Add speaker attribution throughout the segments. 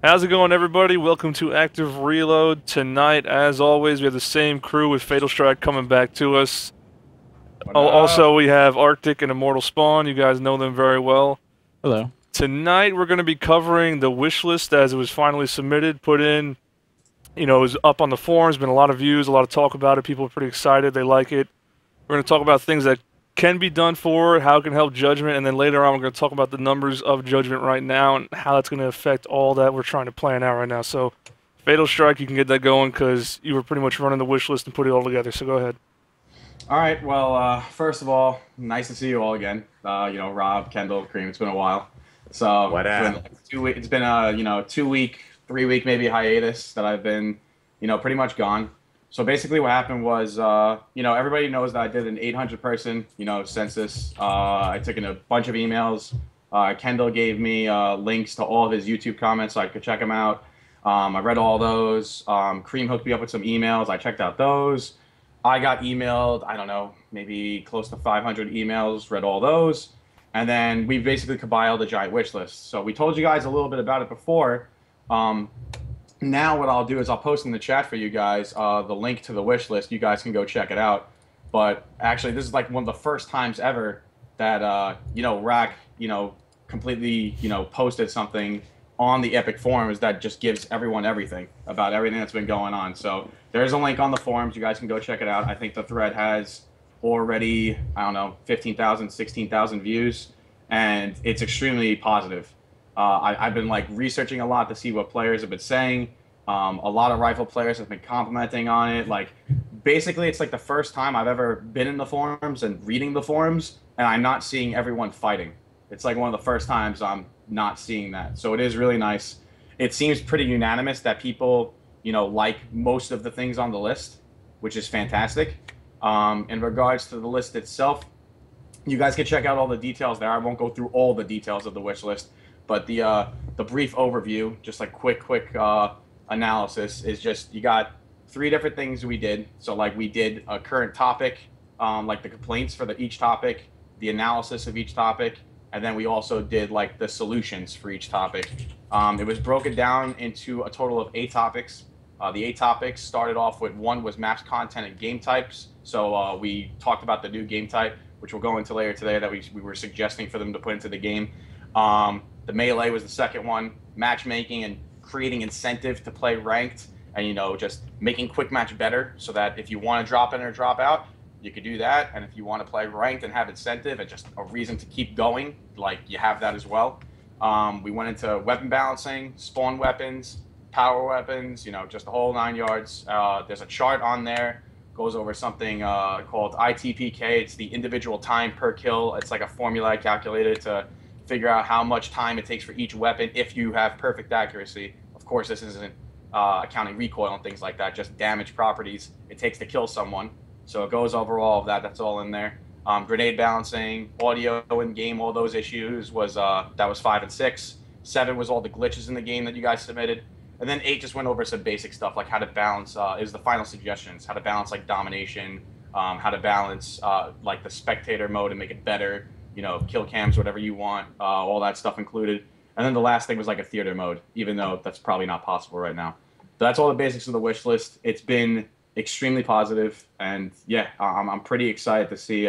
Speaker 1: How's it going, everybody? Welcome to Active Reload. Tonight, as always, we have the same crew with Fatal Strike coming back to us.
Speaker 2: What up?
Speaker 1: Also, we have Arctic and Immortal Spawn. You guys know them very well.
Speaker 3: Hello.
Speaker 1: Tonight, we're going to be covering the wish list as it was finally submitted, put in. It was up on the forums, been a lot of views, a lot of talk about it. People are pretty excited. They like it. We're going to talk about things that can be done for it, how it can help Judgment, and then later on we're going to talk about the numbers of Judgment right now and how that's going to affect all that we're trying to plan out right now. So, Fatal Strike, you can get that going because you were pretty much running the wish list and put it all together. So go ahead.
Speaker 2: All right. Well, first of all, nice to see you all again. Rob, Kendall, Cream. It's been a while. So
Speaker 4: What
Speaker 2: it's been
Speaker 4: up?
Speaker 2: like 2 weeks. It's been a 2 week, 3 week maybe hiatus that I've been pretty much gone. So basically, what happened was everybody knows that I did an 800 person census. I took in a bunch of emails. Kendall gave me links to all of his YouTube comments so I could check them out. I read all those. Cream hooked me up with some emails. I checked out those. I got emailed, I don't know, maybe close to 500 emails, read all those. And then we basically compiled a giant wish list. So we told you guys a little bit about it before. Um, Now what I'll do is I'll post in the chat for you guys the link to the wish list. You guys can go check it out. But actually, this is like one of the first times ever that Rack completely posted something on the Epic forums that just gives everyone everything about everything that's been going on. So there's a link on the forums. You guys can go check it out. I think the thread has already, I don't know, 15,000, 16,000 views, and it's extremely positive. I've been like researching a lot to see what players have been saying. A lot of rifle players have been complimenting on it. Like, basically, it's like the first time I've ever been in the forums and reading the forums, and I'm not seeing everyone fighting. It's like one of the first times I'm not seeing that. So it is really nice. It seems pretty unanimous that people, like most of the things on the list, which is fantastic. In regards to the list itself, you guys can check out all the details there. I won't go through all the details of the wish list, but the brief overview, just like quick analysis, is just you got 3 different things we did. So like we did a current topic, like the complaints for each topic, the analysis of each topic, and then we also did like the solutions for each topic. It was broken down into a total of 8 topics. The 8 topics started off with 1 was maps, content, and game types. So we talked about the new game type, which we'll go into later today, that we were suggesting for them to put into the game. The melee was the second one, matchmaking and creating incentive to play ranked, and just making quick match better so that if you want to drop in or drop out, you could do that. And if you want to play ranked and have incentive and just a reason to keep going, like, you have that as well. We went into weapon balancing, spawn weapons, power weapons, just the whole 9 yards. There's a chart on there, goes over something called ITPK. It's the individual time per kill. It's like a formula I calculated to figure out how much time it takes for each weapon if you have perfect accuracy. Of course, this isn't accounting recoil and things like that, just damage properties it takes to kill someone. So it goes over all of that. That's all in there. Grenade balancing, audio in game, all those issues was that was 5 and 6. 7 was all the glitches in the game that you guys submitted, and then 8 just went over some basic stuff like how to balance. Is the final suggestions, how to balance like domination, how to balance like the spectator mode and make it better. Kill cams, whatever you want, all that stuff included. And then the last thing was like a theater mode, even though that's probably not possible right now. But that's all the basics of the wish list. It's been extremely positive, and yeah, I'm pretty excited to see,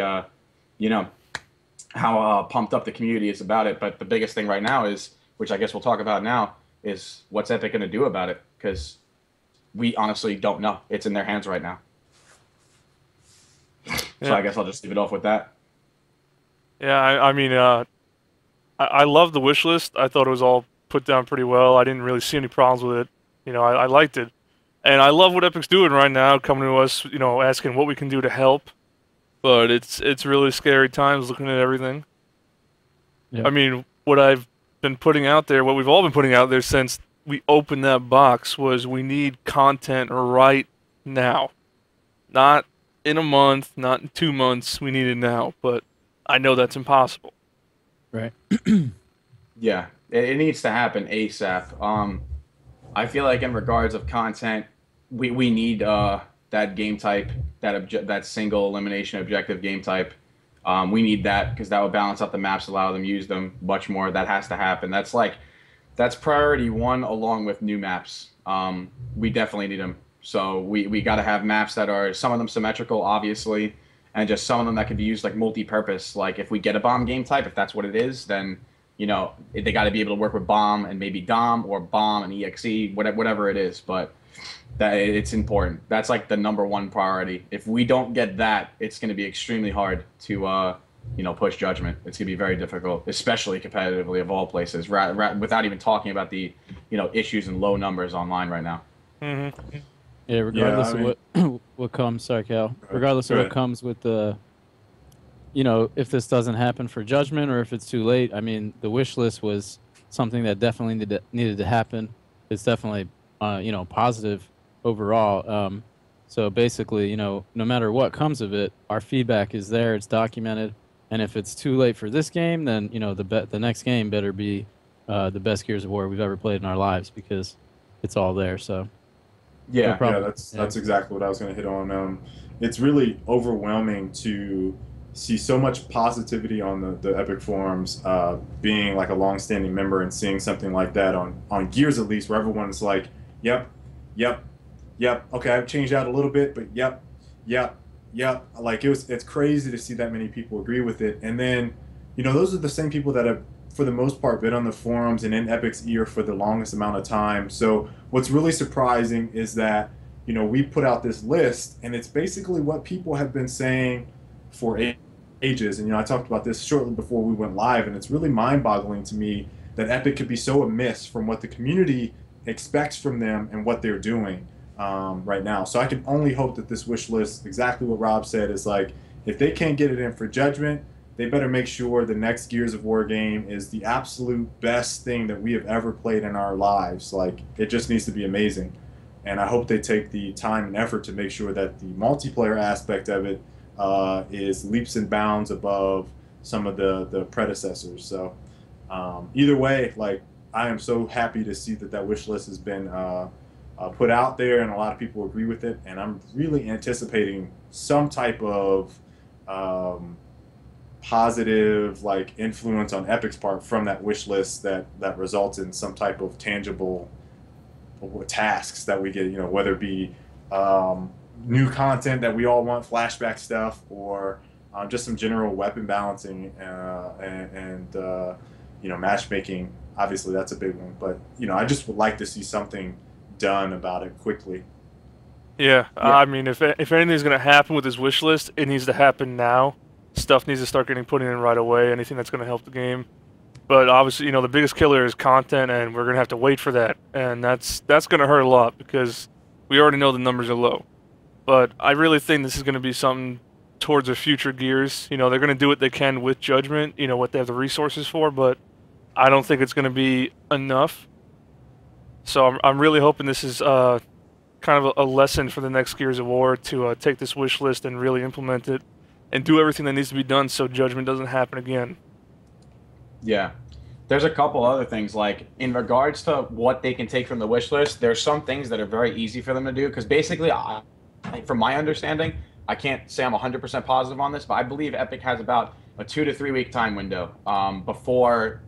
Speaker 2: how pumped up the community is about it. But the biggest thing right now is, which I guess we'll talk about now, is what's Epic going to do about it? Because we honestly don't know. It's in their hands right now. So I guess I'll just leave it off with that.
Speaker 1: Yeah, I love the wish list. I thought it was all put down pretty well. I didn't really see any problems with it. I liked it. And I love what Epic's doing right now, coming to us, asking what we can do to help. But it's really scary times looking at everything.
Speaker 3: Yeah.
Speaker 1: I mean, what I've been putting out there, what we've all been putting out there since we opened that box was we need content right now. Not in a month, not in 2 months, we need it now. But I know that's impossible.
Speaker 3: Right.
Speaker 2: Yeah, it needs to happen ASAP. I feel like in regards of content, we need that game type, that single elimination objective game type. We need that because that would balance out the maps, allow them to use them much more. That has to happen. That's like That's priority one, along with new maps. We definitely need them. So we got to have maps that are, some of them symmetrical, obviously, and just some of them that can be used like multi-purpose. Like if we get a bomb game type, if that's what it is, then they got to be able to work with bomb and maybe dom, or bomb and exe, whatever it is. But that it's important. That's like the number one priority. If we don't get that, it's going to be extremely hard to push judgment. It's gonna be very difficult, especially competitively of all places. Without even talking about the issues and low numbers online right now.
Speaker 1: Mm-hmm.
Speaker 3: Yeah, regardless
Speaker 4: Yeah, I mean,
Speaker 3: of what comes, sorry, Cal. Regardless
Speaker 4: go
Speaker 3: of what
Speaker 4: ahead.
Speaker 3: comes with the, if this doesn't happen for Judgment or if it's too late. I mean, the wish list was something that definitely needed to happen. It's definitely, positive overall. So basically, no matter what comes of it, our feedback is there. It's documented. And if it's too late for this game, then the next game better be the best Gears of War we've ever played in our lives, because it's all there. So no
Speaker 2: Yeah,
Speaker 3: problem.
Speaker 4: Yeah, that's exactly what I was going to hit on. It's really overwhelming to see so much positivity on the Epic forums. Being like a long-standing member and seeing something like that on Gears, at least, where everyone's like, "Yep, yep, yep. Okay, I've changed out a little bit, but yep, yep, yep." Like it's crazy to see that many people agree with it. And then, those are the same people that have, for the most part, been on the forums and in Epic's ear for the longest amount of time. So what's really surprising is that, we put out this list, and it's basically what people have been saying for ages. And, I talked about this shortly before we went live, and it's really mind-boggling to me that Epic could be so amiss from what the community expects from them and what they're doing right now. So I can only hope that this wish list, exactly what Rob said, is like, if they can't get it in for Judgment, they better make sure the next Gears of War game is the absolute best thing that we have ever played in our lives. Like, it just needs to be amazing. And I hope they take the time and effort to make sure that the multiplayer aspect of it is leaps and bounds above some of the predecessors. So either way, like, I am so happy to see that wish list has been put out there, and a lot of people agree with it. And I'm really anticipating some type of positive like influence on Epic's part from that wish list that results in some type of tangible tasks that we get, whether it be new content that we all want, flashback stuff, or just some general weapon balancing and matchmaking. Obviously that's a big one, but I just would like to see something done about it quickly.
Speaker 1: Yeah, I mean, if anything's gonna happen with this wish list, it needs to happen now. Stuff needs to start getting put in right away. Anything that's gonna help the game. But obviously, the biggest killer is content, and we're gonna have to wait for that, and that's gonna hurt a lot because we already know the numbers are low. But I really think this is gonna be something towards the future Gears. They're gonna do what they can with Judgment. What they have the resources for, but I don't think it's gonna be enough. So I'm really hoping this is kind of a lesson for the next Gears of War to take this wish list and really implement it and do everything that needs to be done so Judgment doesn't happen again.
Speaker 2: Yeah. There's a couple other things, like in regards to what they can take from the wish list. There's some things that are very easy for them to do, because basically, from my understanding, I can't say I'm 100% positive on this, but I believe Epic has about a 2 to 3 week time window before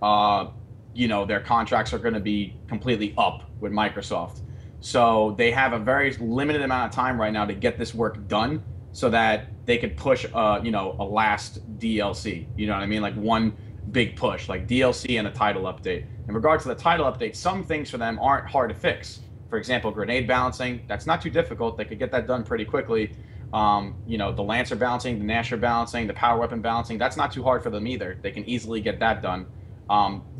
Speaker 2: their contracts are going to be completely up with Microsoft. So they have a very limited amount of time right now to get this work done, so that they could push a last DLC. You know what I mean? Like one big push, like DLC and a title update. In regards to the title update, some things for them aren't hard to fix. For example, grenade balancing, that's not too difficult. They could get that done pretty quickly. The Lancer balancing, the Nasher balancing, the power weapon balancing, that's not too hard for them either. They can easily get that done.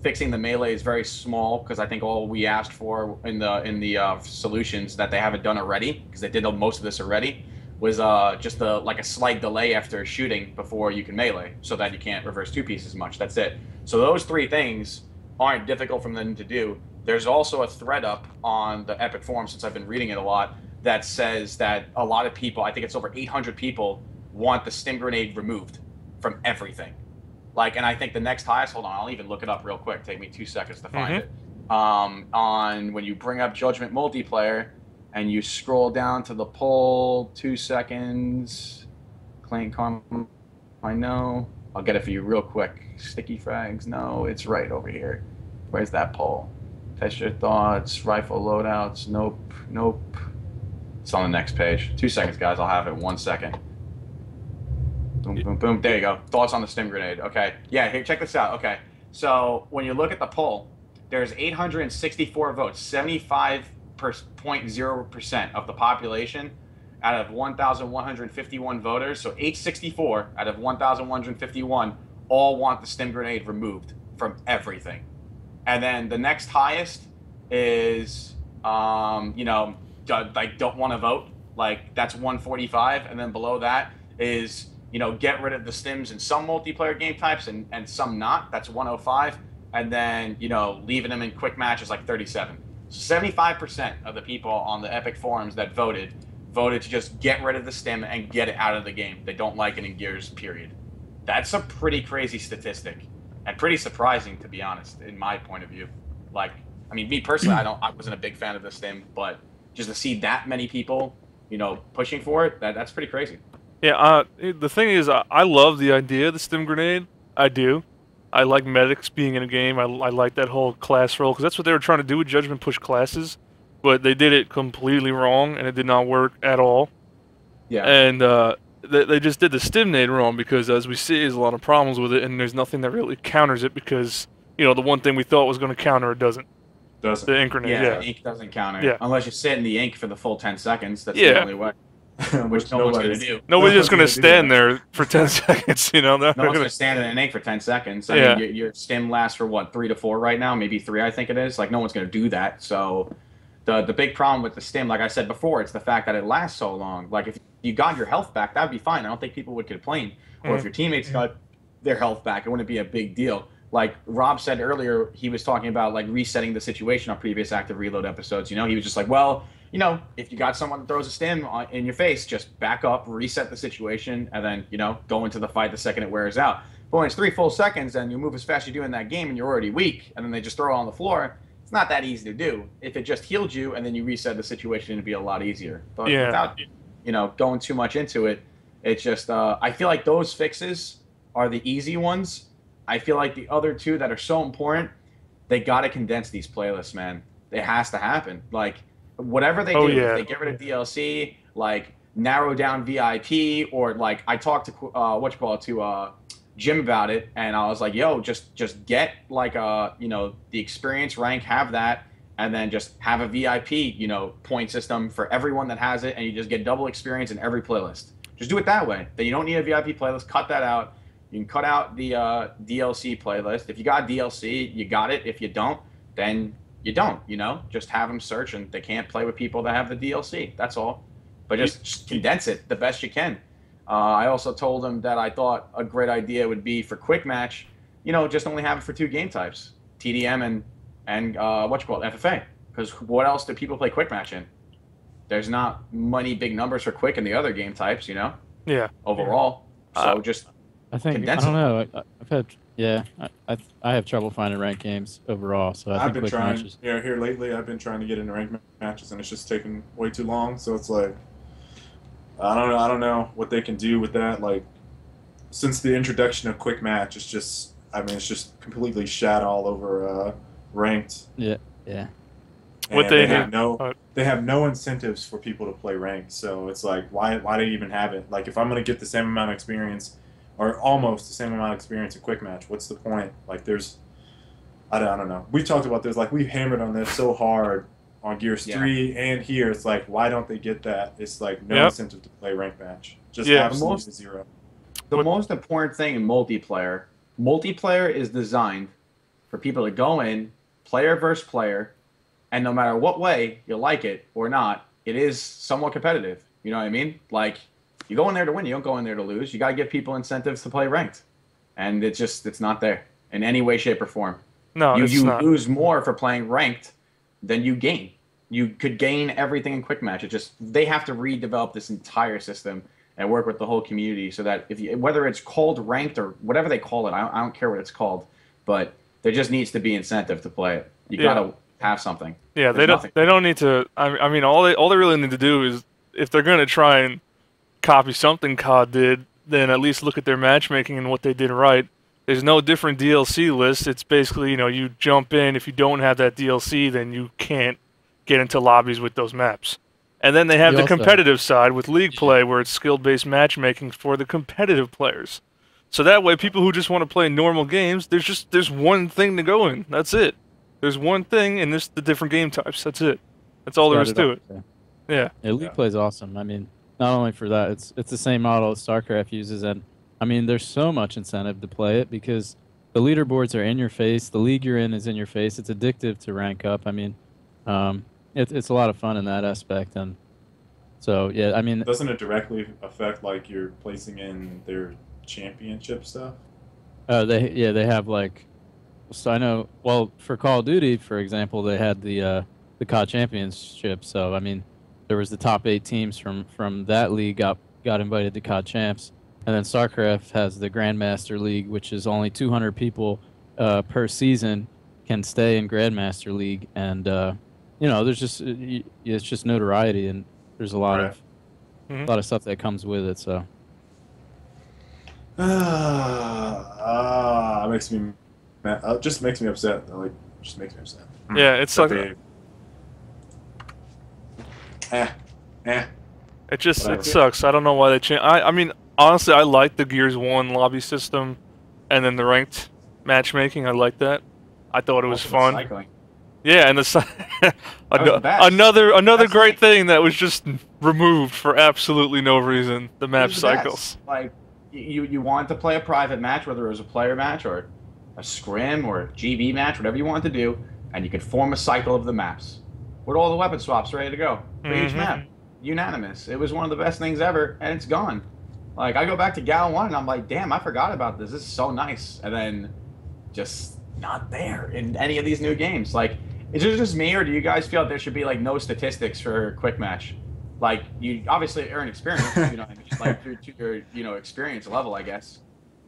Speaker 2: Fixing the melee is very small, because I think all we asked for in the solutions that they haven't done already, because they did most of this already, was just like a slight delay after shooting before you can melee, so that you can't reverse two pieces much. That's it. So those three things aren't difficult for them to do. There's also a thread up on the Epic forum, since I've been reading it a lot, that says that a lot of people, I think it's over 800 people, want the Stim Grenade removed from everything. And I think the next highest, hold on, I'll even look it up real quick. Take me 2 seconds to find it. On when you bring up Judgment multiplayer, and you scroll down to the poll, 2 seconds. Claim karma, I know. I'll get it for you real quick. Sticky frags, no, it's right over here. Where's that poll? Test your thoughts. Rifle loadouts. Nope. Nope. It's on the next page. 2 seconds, guys. I'll have it. 1 second. Boom, boom, boom. There you go. Thoughts on the Stim Grenade. Okay. Yeah, here, check this out. Okay. So when you look at the poll, there's 864 votes. 75.0% of the population out of 1,151 voters. So 864 out of 1,151 all want the Stim Grenade removed from everything. And then the next highest is, you know, like don't want to vote. Like that's 145. And then below that is, you know, get rid of the stims in some multiplayer game types and some not. That's 105. And then, you know, leaving them in quick match is like 37. So 75% of the people on the Epic forums that voted to just get rid of the stim and get it out of the game. They don't like it in Gears, period. That's a pretty crazy statistic and pretty surprising, to be honest, in my point of view. Like, I mean, me personally, I wasn't a big fan of the stim, but just to see that many people, you know, pushing for it, that's pretty crazy.
Speaker 1: Yeah, the thing is, I love the idea of the Stim Grenade. I do. I like medics being in a game. I like that whole class role, because that's what they were trying to do with Judgment, push classes. But they did it completely wrong, and it did not work at all.
Speaker 2: Yeah.
Speaker 1: And they just did the Stimnade wrong, because as we see, there's a lot of problems with it, and there's nothing that really counters it, because, you know, the one thing we thought was going to counter it doesn't.
Speaker 4: Doesn't.
Speaker 1: The ink grenade,
Speaker 2: Yeah, ink doesn't counter.
Speaker 1: Yeah.
Speaker 2: Unless you sit in the ink for the full 10 seconds. That's the only way. Which no one's going to do.
Speaker 1: Nobody's just going to stand there for 10 seconds, you know?
Speaker 2: No one's going to stand in an ink for 10 seconds. I mean, your stim lasts for, what, 3 to 4 right now? Maybe 3, I think it is. Like, no one's going to do that. So the big problem with the stim, like I said before, it's the fact that it lasts so long. Like, if you got your health back, that would be fine. I don't think people would complain. Or if your teammates got their health back, it wouldn't be a big deal. Like Rob said earlier, he was talking about, like, resetting the situation on previous Active Reload episodes. You know, he was just like, well, you know, if you got someone that throws a stim in your face, just back up, reset the situation, and then, you know, go into the fight the second it wears out. But when it's 3 full seconds and you move as fast as you do in that game and you're already weak, and then they just throw it on the floor, it's not that easy to do. If it just healed you and then you reset the situation, it'd be a lot easier. But without, you know, going too much into it, it's just, I feel like those fixes are the easy ones. I feel like the other two that are so important, they got to condense these playlists, man. It has to happen. Like, whatever they do, if they get rid of DLC, like narrow down VIP, or like I talked to Jim about it, and I was like, yo, just get like you know, the experience rank, have that, and then just have a VIP, you know, point system for everyone that has it, and you just get double experience in every playlist. Just do it that way. Then you don't need a VIP playlist. Cut that out. You can cut out the DLC playlist. If you got DLC, you got it. If you don't, then you don't, you know? Just have them search, and they can't play with people that have the DLC. That's all. But just condense it the best you can. I also told them that I thought a great idea would be for quick match, you know, just only have it for 2 game types, TDM and FFA. Because what else do people play quick match in? There's not many big numbers for quick in the other game types, you know?
Speaker 1: Yeah.
Speaker 2: Overall. So just
Speaker 3: I think, I don't know. I've had, I have trouble finding ranked games overall. So I've been
Speaker 4: trying.
Speaker 3: Matches.
Speaker 4: Yeah, here lately I've been trying to get into ranked matches, and it's just taking way too long. So it's like, I don't know what they can do with that. Like, since the introduction of quick match, it's just, I mean, it's just completely shat all over ranked.
Speaker 3: Yeah.
Speaker 4: And
Speaker 1: what
Speaker 4: they have no incentives for people to play ranked. So it's like, why do you even have it? Like, if I'm gonna get the same amount of experience, or almost the same amount of experience in quick match, what's the point? Like, I don't know. We've talked about this. Like, we've hammered on this so hard on Gears 3 and here. It's like, why don't they get that? It's like no incentive to play rank match. Just absolutely zero.
Speaker 2: The most important thing in multiplayer is designed for people to go in, player versus player, and no matter what way you like it or not, it is somewhat competitive. You know what I mean? Like, you go in there to win. You don't go in there to lose. You got to give people incentives to play ranked. And it's not there in any way, shape, or form.
Speaker 1: No,
Speaker 2: you
Speaker 1: not.
Speaker 2: lose more for playing ranked than you gain. You could gain everything in quick match. They have to redevelop this entire system and work with the whole community so that whether it's called ranked or whatever they call it, I don't care what it's called, but there just needs to be incentive to play it. You got to have something.
Speaker 1: Yeah, they don't need to. I mean, all they really need to do is, if they're going to try and copy something COD did, then at least look at their matchmaking and what they did right. There's no different DLC list. It's basically, you jump in. If you don't have that DLC, then you can't get into lobbies with those maps. And then they have the competitive side with League Play, where it's skill-based matchmaking for the competitive players. So that way, people who just want to play normal games, there's one thing to go in. That's it. There's one thing, and the different game types. That's it. That's all there is to it. Yeah.
Speaker 3: League Play is awesome. I mean, not only for that, it's the same model StarCraft uses, and I mean, there's so much incentive to play it because the leaderboards are in your face. The league you're in is in your face. It's addictive to rank up. I mean, it's a lot of fun in that aspect, and so yeah. I mean,
Speaker 4: doesn't it directly affect like your placing in their championship stuff?
Speaker 3: They have like. So I know. Well, for Call of Duty, for example, they had the COD Championship. So I mean, there was the top 8 teams from that league got invited to COD Champs. And then StarCraft has the Grandmaster League, which is only 200 people per season can stay in Grandmaster League, and there's just it's just notoriety, and there's a lot of stuff that comes with it. So
Speaker 4: makes me mad. Just makes me upset. Like, just makes me upset.
Speaker 1: Yeah, it's like it sucks. I don't know why they changed. I mean. Honestly, I like the Gears 1 lobby system, and then the ranked matchmaking. I like that. I thought it was fun.
Speaker 2: Cycling.
Speaker 1: Yeah, and another great thing that was just removed for absolutely no reason. The map cycles.
Speaker 2: Like you wanted to play a private match, whether it was a player match or a scrim or a GB match, whatever you wanted to do, and you could form a cycle of the maps with all the weapon swaps ready to go for each map. Unanimous. It was one of the best things ever, and it's gone. Like, I go back to Gal 1, and I'm like, damn, I forgot about this. This is so nice. And then, just not there in any of these new games. Like, is it just me, or do you guys feel there should be, like, no statistics for quick match? Like, you obviously earn experience, like, through to your, experience level, I guess.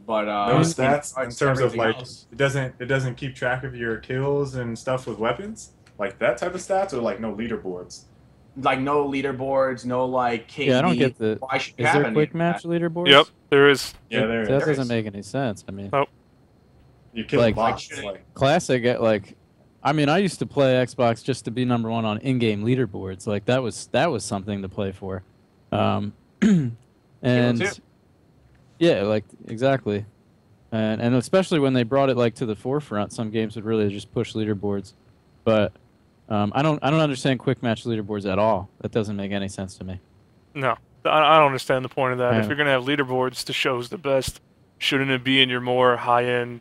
Speaker 2: But,
Speaker 4: no stats in terms of, like, else. It doesn't keep track of your kills and stuff with weapons? Like, that type of stats, or, like, no leaderboards?
Speaker 2: Like, no leaderboards, no, like, KD.
Speaker 3: Yeah, I don't get the... Is there quick match leaderboards?
Speaker 1: Yep, there is.
Speaker 4: Yeah, there is.
Speaker 3: That doesn't make any sense. I mean...
Speaker 1: Nope.
Speaker 4: You kill bots.
Speaker 3: Classic, like... I mean, I used to play Xbox just to be #1 on in-game leaderboards. Like, that was something to play for. And... Yeah, like, exactly. And especially when they brought it, like, to the forefront, some games would really just push leaderboards. But... I don't understand quick match leaderboards at all. That doesn't make any sense to me.
Speaker 1: No, I don't understand the point of that. If you're gonna have leaderboards to show who's the best, shouldn't it be in your more high-end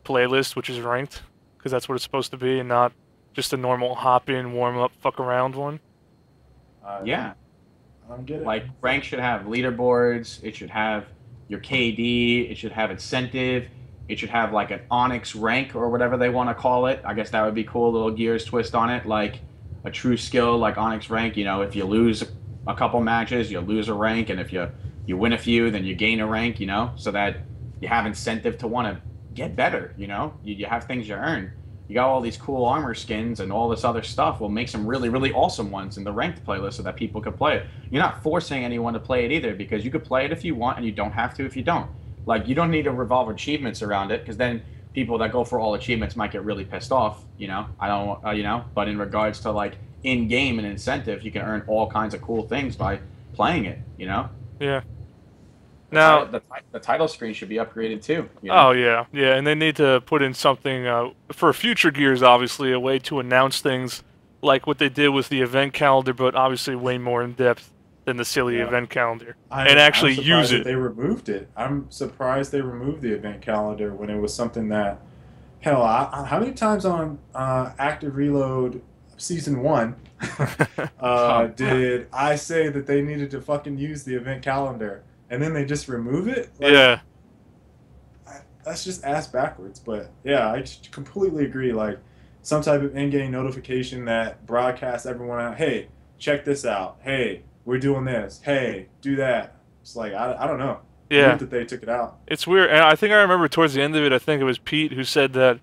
Speaker 1: playlist, which is ranked? Because that's what it's supposed to be, and not just a normal hop-in, warm-up, fuck-around one.
Speaker 2: Yeah.
Speaker 4: I don't get it.
Speaker 2: Like, rank should have leaderboards. It should have your KD. It should have incentive. It should have, like, an Onyx rank or whatever they want to call it. I guess that would be cool, a little Gears twist on it. Like, a true skill, like Onyx rank. If you lose a couple matches, you lose a rank. And if you win a few, then you gain a rank, so that you have incentive to want to get better, You have things you earn. You got all these cool armor skins and all this other stuff. We'll make some really, really awesome ones in the ranked playlist so that people can play it. You're not forcing anyone to play it either, because you could play it if you want, and you don't have to if you don't. Like, you don't need to revolve achievements around it, because then people that go for all achievements might get really pissed off, I don't, but in regards to, like, in-game and incentive, you can earn all kinds of cool things by playing it,
Speaker 1: Yeah. Now,
Speaker 2: the title screen should be upgraded too.
Speaker 1: Oh, yeah. Yeah, and they need to put in something, for future Gears, obviously, a way to announce things like what they did with the event calendar, but obviously way more in-depth than the silly event calendar, and actually use it.
Speaker 4: They removed it. I'm surprised they removed the event calendar when it was something that, hell, how many times on Active Reload Season 1 did I say that they needed to fucking use the event calendar, and then they just remove it? Like,
Speaker 1: yeah.
Speaker 4: That's just ass backwards, but yeah, I completely agree. Like, some type of in-game notification that broadcasts everyone out, hey, check this out, hey, we're doing this, hey, do that. It's like, I don't know.
Speaker 1: Yeah.
Speaker 4: Weird that they took it out.
Speaker 1: It's weird, and I think I remember towards the end of it, I think it was Pete who said that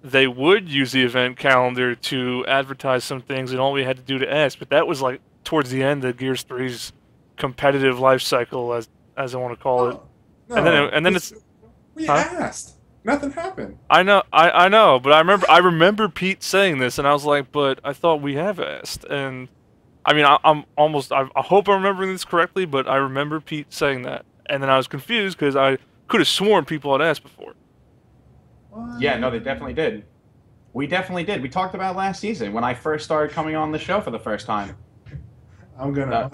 Speaker 1: they would use the event calendar to advertise some things, and all we had to do to ask, but that was like towards the end of Gears 3's competitive life cycle, as I want to call it.
Speaker 4: No,
Speaker 1: and then it's
Speaker 4: we asked. Nothing happened.
Speaker 1: I know, but I remember Pete saying this, and I was like, but I thought we have asked, and I mean, I hope I'm remembering this correctly, but I remember Pete saying that, and then I was confused because I could have sworn people had asked before.
Speaker 4: What?
Speaker 2: Yeah, no, they definitely did. We definitely did. We talked about it last season when I first started coming on the show for the first time.
Speaker 4: I'm gonna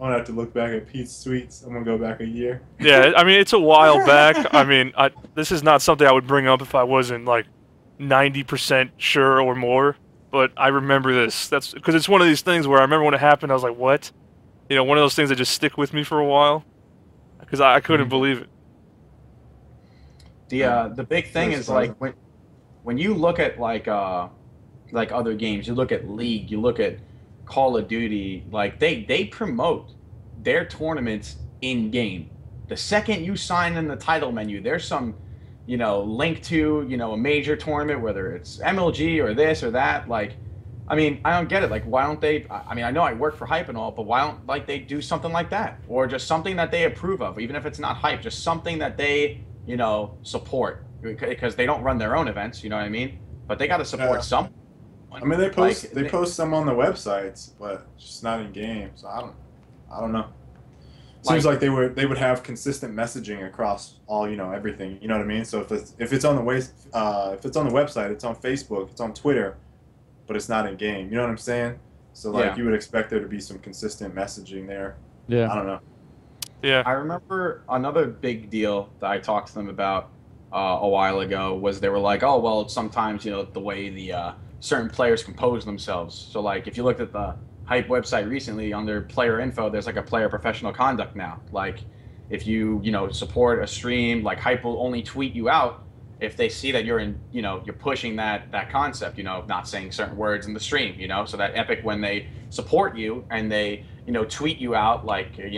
Speaker 4: have to look back at Pete's tweets. I'm gonna go back a year.
Speaker 1: Yeah, I mean, it's a while back. I mean, this is not something I would bring up if I wasn't like 90% sure or more. But I remember this. That's because it's one of these things where I remember when it happened. I was like, "What?" You know, one of those things that just stick with me for a while because I couldn't believe it.
Speaker 2: The big thing is like when you look at like other games, you look at League, you look at Call of Duty, like they promote their tournaments in game. The second you sign in the title menu, there's some, link to, a major tournament, whether it's MLG or this or that. Like, I mean, I don't get it. Like, why don't they? I mean, I know I work for Hype and all, but why don't they do something like that, or just something that they approve of, even if it's not Hype, just something that they support, because they don't run their own events. You know what I mean? But they got to support some.
Speaker 4: I mean, they post some on the websites, but just not in game. So I don't know. Seems like they would have consistent messaging across all everything. You know what I mean? So if it's on the website, it's on Facebook, it's on Twitter, but it's not in game. You know what I'm saying? So you would expect there to be some consistent messaging there.
Speaker 3: Yeah.
Speaker 4: I don't know.
Speaker 1: Yeah.
Speaker 2: I remember another big deal that I talked to them about a while ago was they were like, oh well, sometimes the way the certain players compose themselves. So like if you looked at the Hype website recently, under player info, there's like a player professional conduct now. Like if you support a stream, like Hype will only tweet you out if they see that you're you're pushing that concept, not saying certain words in the stream, so that Epic, when they support you and they tweet you out, like they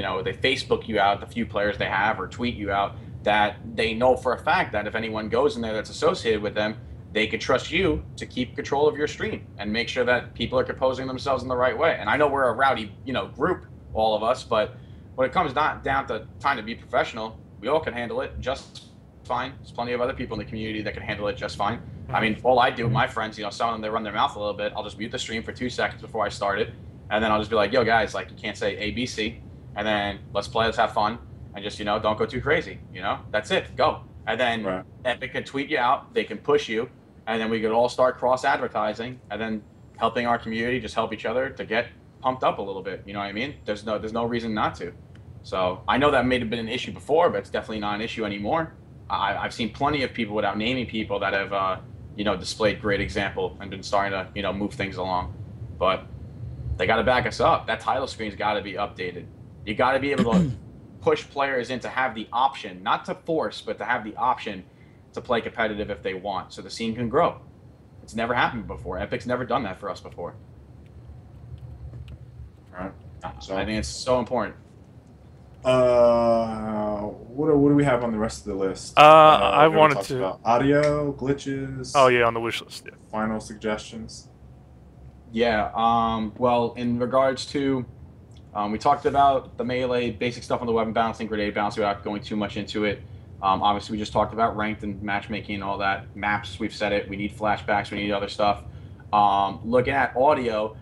Speaker 2: Facebook you out, the few players they have, or tweet you out, that they know for a fact that if anyone goes in there that's associated with them, they could trust you to keep control of your stream and make sure that people are composing themselves in the right way. And I know we're a rowdy, group, all of us, but when it comes down to time to be professional, we all can handle it just fine. There's plenty of other people in the community that can handle it just fine. I mean, all I do with my friends, some of them, they run their mouth a little bit. I'll just mute the stream for 2 seconds before I start it. And then I'll just be like, yo, guys, like, you can't say A, B, C. And then let's play, let's have fun. And just, don't go too crazy. That's it. Go. And then Epic can tweet you out. They can push you. And then we could all start cross-advertising, and then helping our community just help each other to get pumped up a little bit. You know what I mean? There's no reason not to. So I know that may have been an issue before, but it's definitely not an issue anymore. I've seen plenty of people, without naming people, that have displayed great example and been starting to move things along. But they got to back us up. That title screen's got to be updated. You got to be able to push players in to have the option, not to force, but to have the option to play competitive if they want, so the scene can grow. It's never happened before. Epic's never done that for us before.
Speaker 4: All right.
Speaker 2: So I think it's so important.
Speaker 4: What do we have on the rest of the list?
Speaker 1: I wanted to
Speaker 4: about audio glitches.
Speaker 1: Oh yeah, on the wish list. Yeah.
Speaker 4: Final suggestions.
Speaker 2: Yeah. Well, in regards to, we talked about the melee basic stuff on the weapon balancing, grenade balance, without going too much into it. Obviously, we just talked about ranked and matchmaking and all that. Maps, we've said it. We need flashbacks. We need other stuff. Looking at audio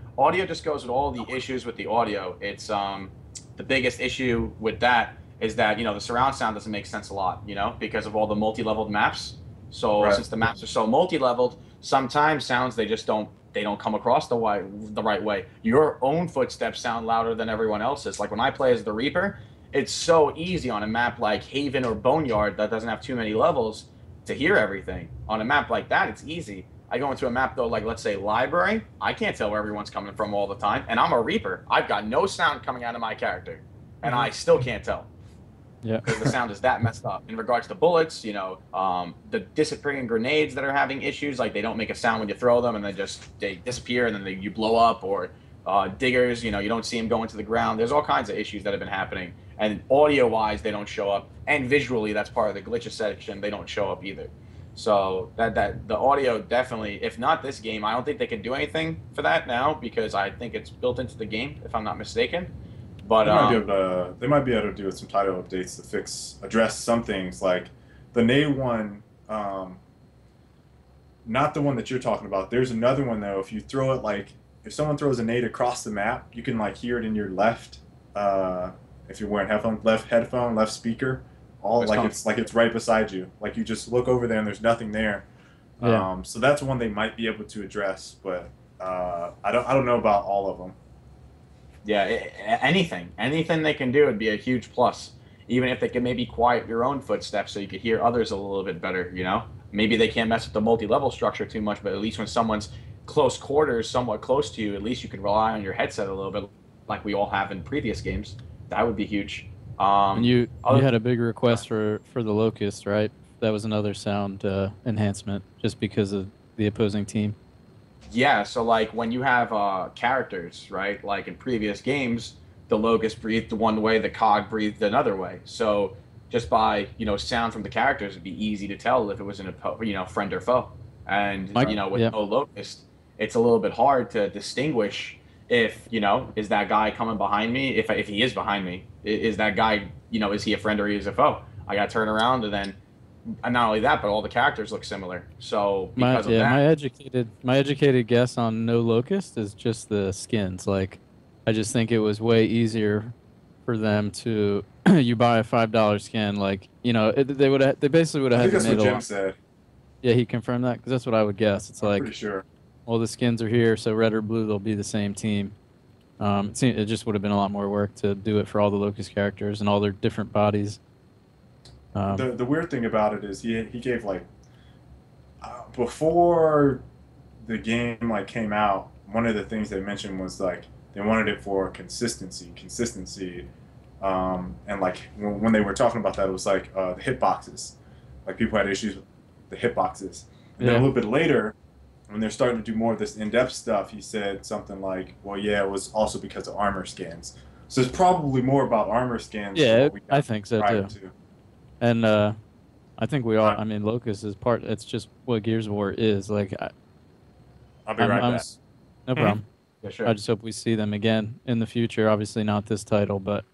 Speaker 2: just goes with all the issues with the audio. It's the biggest issue with that is that the surround sound doesn't make sense a lot, because of all the multi-leveled maps. So since the maps are so multi-leveled, sometimes sounds they don't come across the right way. Your own footsteps sound louder than everyone else's. Like when I play as the Reaper, it's so easy on a map like Haven or Boneyard that doesn't have too many levels to hear everything. On a map like that, it's easy. I go into a map, though, like, let's say, Library. I can't tell where everyone's coming from all the time. And I'm a Reaper. I've got no sound coming out of my character. And I still can't tell.
Speaker 3: Yeah.
Speaker 2: Because the sound is that messed up. In regards to bullets, the disappearing grenades that are having issues, like they don't make a sound when you throw them, and then they disappear, and then you blow up, or diggers, you don't see them going to the ground. There's all kinds of issues that have been happening. And audio-wise, they don't show up. And visually, that's part of the glitches section. They don't show up either. So that the audio definitely, if not this game, I don't think they can do anything for that now, because I think it's built into the game, if I'm not mistaken. But
Speaker 4: they might be able to do some title updates to address some things. Like the Nay one Um, not the one that you're talking about. There's another one though. If you throw it like if someone throws a nade across the map, you can like hear it in your left. If you're wearing headphones, left headphone, left speaker, all like it's right beside you. Like you just look over there and there's nothing there.
Speaker 3: Yeah.
Speaker 4: So that's one they might be able to address, but I don't know about all of them.
Speaker 2: Yeah, anything they can do would be a huge plus. Even if they can maybe quiet your own footsteps so you could hear others a little bit better, you know? Maybe they can't mess with the multi-level structure too much, but at least when someone's close quarters, somewhat close to you, at least you can rely on your headset a little bit, like we all have in previous games. That would be huge.
Speaker 3: And you had a big request for the Locust, right? That was another sound enhancement, just because of the opposing team.
Speaker 2: Yeah, so like when you have characters, right? Like in previous games, the Locust breathed one way, the Cog breathed another way. So just by sound from the characters, it'd be easy to tell if it was friend or foe. And with no Locust, it's a little bit hard to distinguish if is that guy coming behind me? If he is behind me, is that guy is he a friend or is he a foe? I got to turn around and then. And not only that, but all the characters look similar. So because of that,
Speaker 3: my educated guess on no Locust is just the skins. Like, I just think it was way easier for them to you buy a $5 skin. Like, they basically would have.
Speaker 4: I think that's what Jim said.
Speaker 3: Yeah, he confirmed that because that's what I would guess. It's
Speaker 4: I'm pretty sure.
Speaker 3: Well, the skins are here, so red or blue, they'll be the same team. It just would have been a lot more work to do it for all the Locust characters and all their different bodies.
Speaker 4: The weird thing about it is he gave like before the game like came out, one of the things they mentioned was like they wanted it for consistency, and like when they were talking about that, it was like the hitboxes, like people had issues with the hitboxes, and then a little bit later, when they're starting to do more of this in-depth stuff, he said something like, "Well, yeah, it was also because of armor scans." So it's probably more about armor scans.
Speaker 3: Yeah, I think so too. And I think we all.
Speaker 4: Right.
Speaker 3: I mean, Locust is part. It's just what Gears of War is. Like,
Speaker 4: I'll be right back.
Speaker 3: No problem.
Speaker 2: Yeah, sure.
Speaker 3: I just hope we see them again in the future. Obviously, not this title, but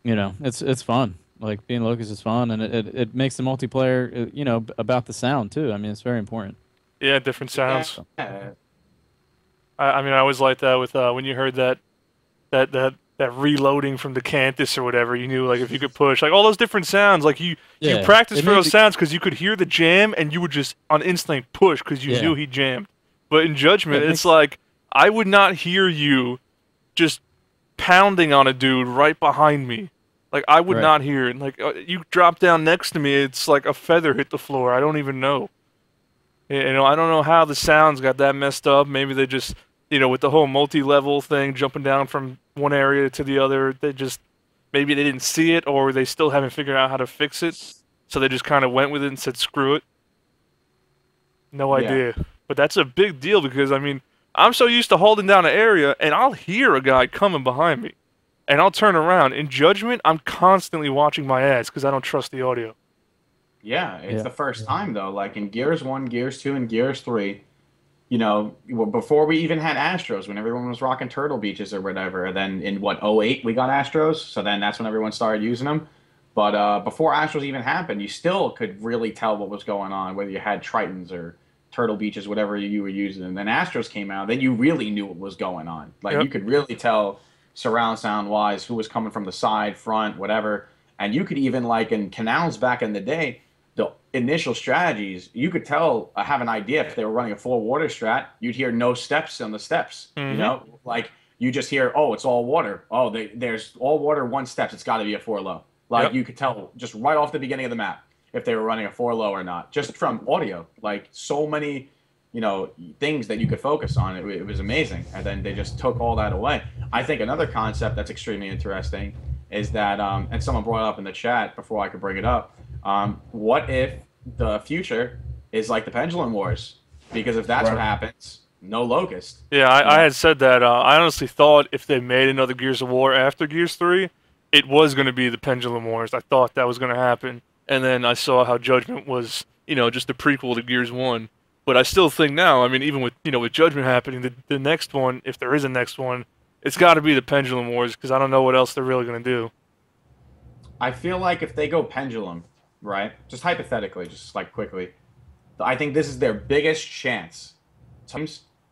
Speaker 3: it's fun. Like being Locust is fun, and it makes the multiplayer, about the sound too. I mean, it's very important.
Speaker 1: Yeah, different sounds.
Speaker 2: Yeah.
Speaker 1: I mean, I always liked that with when you heard that reloading from the Cantus or whatever, you knew like if you could push like all those different sounds, like you practice for those sounds because you could hear the jam and you would just on instinct push because you knew he jammed. But in Judgment, it's like I would not hear you just pounding on a dude right behind me. Like I would not hear it. Like you drop down next to me, it's like a feather hit the floor. I don't even know. I don't know how the sounds got that messed up. Maybe they just with the whole multi-level thing, jumping down from one area to the other, maybe they didn't see it, or they still haven't figured out how to fix it, so they just kind of went with it and said, screw it. No idea. But that's a big deal because, I mean, I'm so used to holding down an area, and I'll hear a guy coming behind me, and I'll turn around. In Judgment, I'm constantly watching my ass because I don't trust the audio.
Speaker 2: Yeah, it's the first time, though. Like in Gears 1, Gears 2, and Gears 3, before we even had Astros, when everyone was rocking Turtle Beaches or whatever, and then in '08 we got Astros, so then that's when everyone started using them. But before Astros even happened, you still could really tell what was going on, whether you had Tritons or Turtle Beaches, whatever you were using. And then Astros came out, then you really knew what was going on. Like you could really tell surround sound wise who was coming from the side, front, whatever. And you could even like in Canals back in the day, the initial strategies, you could tell, have an idea if they were running a full water strat. You'd hear no steps on the steps. Like you just hear, oh, it's all water. Oh, there's all water, one steps. It's got to be a 4-low. Like you could tell just right off the beginning of the map if they were running a 4-low or not, just from audio. Like so many, things that you could focus on. It was amazing. And then they just took all that away. I think another concept that's extremely interesting is that, and someone brought it up in the chat before I could bring it up. What if the future is like the Pendulum Wars? Because if that's what happens, no Locust.
Speaker 1: Yeah, I had said that. I honestly thought if they made another Gears of War after Gears 3, it was going to be the Pendulum Wars. I thought that was going to happen. And then I saw how Judgment was, just a prequel to Gears 1. But I still think now, I mean, even with, with Judgment happening, the next one, if there is a next one, it's got to be the Pendulum Wars because I don't know what else they're really going to do.
Speaker 2: I feel like if they go Pendulum, right? Just hypothetically, just like quickly, I think this is their biggest chance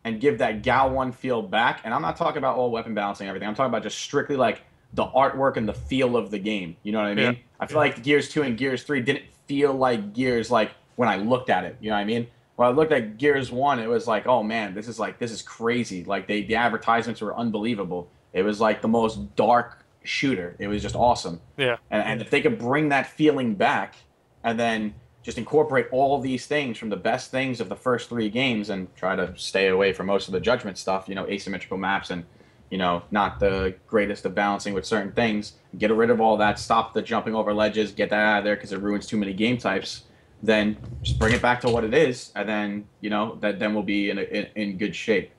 Speaker 2: and give that Gal 1 feel back. And I'm not talking about all weapon balancing and everything. I'm talking about just strictly like the artwork and the feel of the game. You know what I mean?
Speaker 1: Yeah.
Speaker 2: I feel like Gears 2 and Gears 3 didn't feel like Gears like when I looked at it. You know what I mean? When I looked at Gears 1, it was like, oh man, this is crazy. Like the advertisements were unbelievable. It was like the most dark shooter. It was just awesome.
Speaker 1: Yeah.
Speaker 2: And if they could bring that feeling back and then just incorporate all these things from the best things of the first 3 games and try to stay away from most of the Judgment stuff, you know, asymmetrical maps and, you know, not the greatest of balancing with certain things, get rid of all that, stop the jumping over ledges, get that out of there because it ruins too many game types, then just bring it back to what it is, and then, you know, then we'll be in good shape.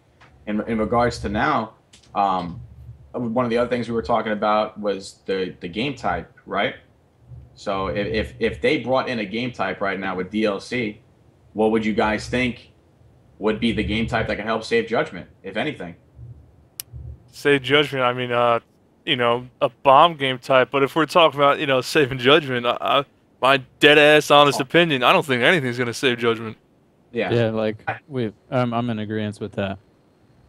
Speaker 2: In regards to now, one of the other things we were talking about was the game type, right? So if they brought in a game type right now with DLC, what would you guys think would be the game type that can help save Judgment, if anything?
Speaker 1: Save Judgment, I mean, you know, a bomb game type. But if we're talking about, you know, saving Judgment, my dead-ass honest opinion, I don't think anything's going to save Judgment.
Speaker 2: Yeah.
Speaker 3: Yeah, like, I'm in agreement with that.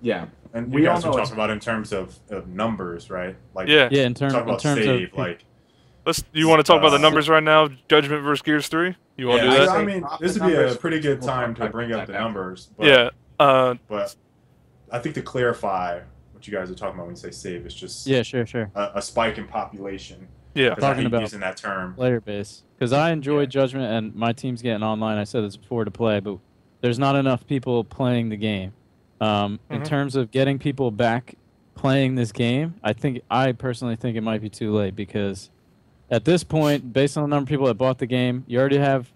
Speaker 2: Yeah.
Speaker 4: And
Speaker 2: We
Speaker 4: you
Speaker 2: all
Speaker 4: guys
Speaker 2: know
Speaker 4: are
Speaker 2: it's-
Speaker 4: talking about in terms of numbers, right? Like,
Speaker 1: Yeah.
Speaker 3: Yeah, in
Speaker 4: talk
Speaker 3: terms
Speaker 4: about
Speaker 3: of
Speaker 4: save, like.
Speaker 1: You want to talk about the numbers right now? Judgment versus Gears 3? You want to do
Speaker 4: Yeah,
Speaker 1: that?
Speaker 4: I mean, this would be a pretty good time to bring up the numbers. But,
Speaker 1: Yeah.
Speaker 4: But I think to clarify what you guys are talking about when you say save, it's just
Speaker 3: sure.
Speaker 4: a spike in population.
Speaker 1: Yeah.
Speaker 4: Because I
Speaker 3: Talking
Speaker 4: hate
Speaker 3: about
Speaker 4: using that term.
Speaker 3: Player base, because I enjoy Judgment and my team's getting online. I said this before to play, but there's not enough people playing the game. In terms of getting people back playing this game, I personally think it might be too late, because at this point, based on the number of people that bought the game, you already have,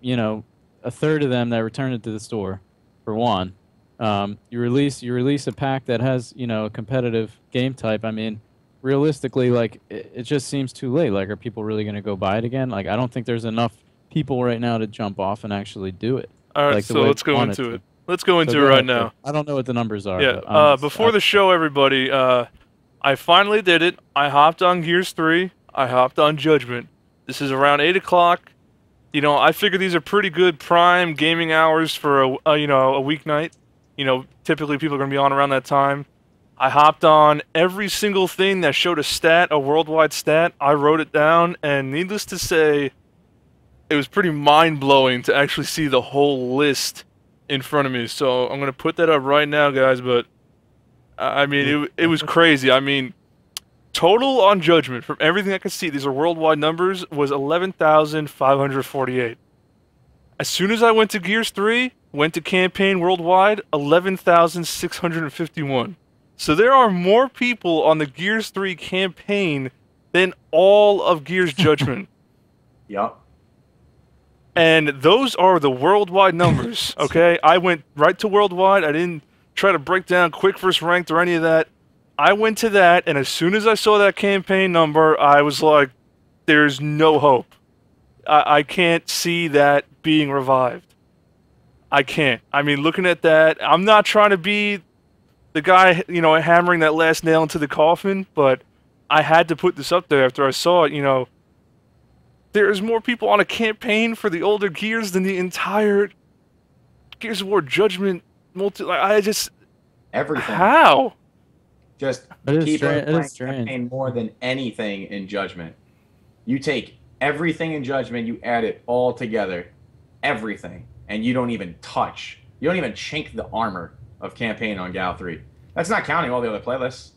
Speaker 3: you know, a third of them that returned it to the store, for one. You release a pack that has, you know, a competitive game type. I mean, realistically, like, it just seems too late. Like, are people really going to go buy it again? Like, I don't think there's enough people right now to jump off and actually do it.
Speaker 1: All right,
Speaker 3: like the
Speaker 1: so
Speaker 3: way
Speaker 1: let's
Speaker 3: we
Speaker 1: go
Speaker 3: wanted
Speaker 1: into
Speaker 3: to.
Speaker 1: it. Let's go into
Speaker 3: So
Speaker 1: it
Speaker 3: go
Speaker 1: right
Speaker 3: ahead,
Speaker 1: now.
Speaker 3: Phil. I don't know what the numbers are.
Speaker 1: Yeah.
Speaker 3: But
Speaker 1: Before the show, everybody, I finally did it. I hopped on Gears 3. I hopped on Judgment. This is around 8 o'clock. You know, I figure these are pretty good prime gaming hours for a weeknight. You know, typically people are going to be on around that time. I hopped on every single thing that showed a stat, a worldwide stat. I wrote it down, and needless to say, it was pretty mind-blowing to actually see the whole list in front of me. So I'm going to put that up right now, guys, but I mean, it was crazy. I mean, total on Judgment, from everything I could see, these are worldwide numbers, was 11,548. As soon as I went to Gears 3, went to campaign worldwide, 11,651. So there are more people on the Gears 3 campaign than all of Gears Judgment.
Speaker 2: Yup.
Speaker 1: And those are the worldwide numbers, okay? I went right to worldwide. I didn't try to break down quick versus ranked or any of that. I went to that, and as soon as I saw that campaign number, I was like, there's no hope. I can't see that being revived. I can't. I mean, looking at that, I'm not trying to be the guy, you know, hammering that last nail into the coffin, but I had to put this up there after I saw it, you know. There's more people on a campaign for the older Gears than the entire Gears of War Judgment I just...
Speaker 2: Everything.
Speaker 1: How?
Speaker 2: Just
Speaker 3: It is
Speaker 2: people
Speaker 3: strange. It
Speaker 2: playing
Speaker 3: is strange.
Speaker 2: campaign more than anything in Judgment. You take everything in Judgment, you add it all together, everything, and you don't even touch. You don't even chink the armor of campaign on Gal 3. That's not counting all the other playlists.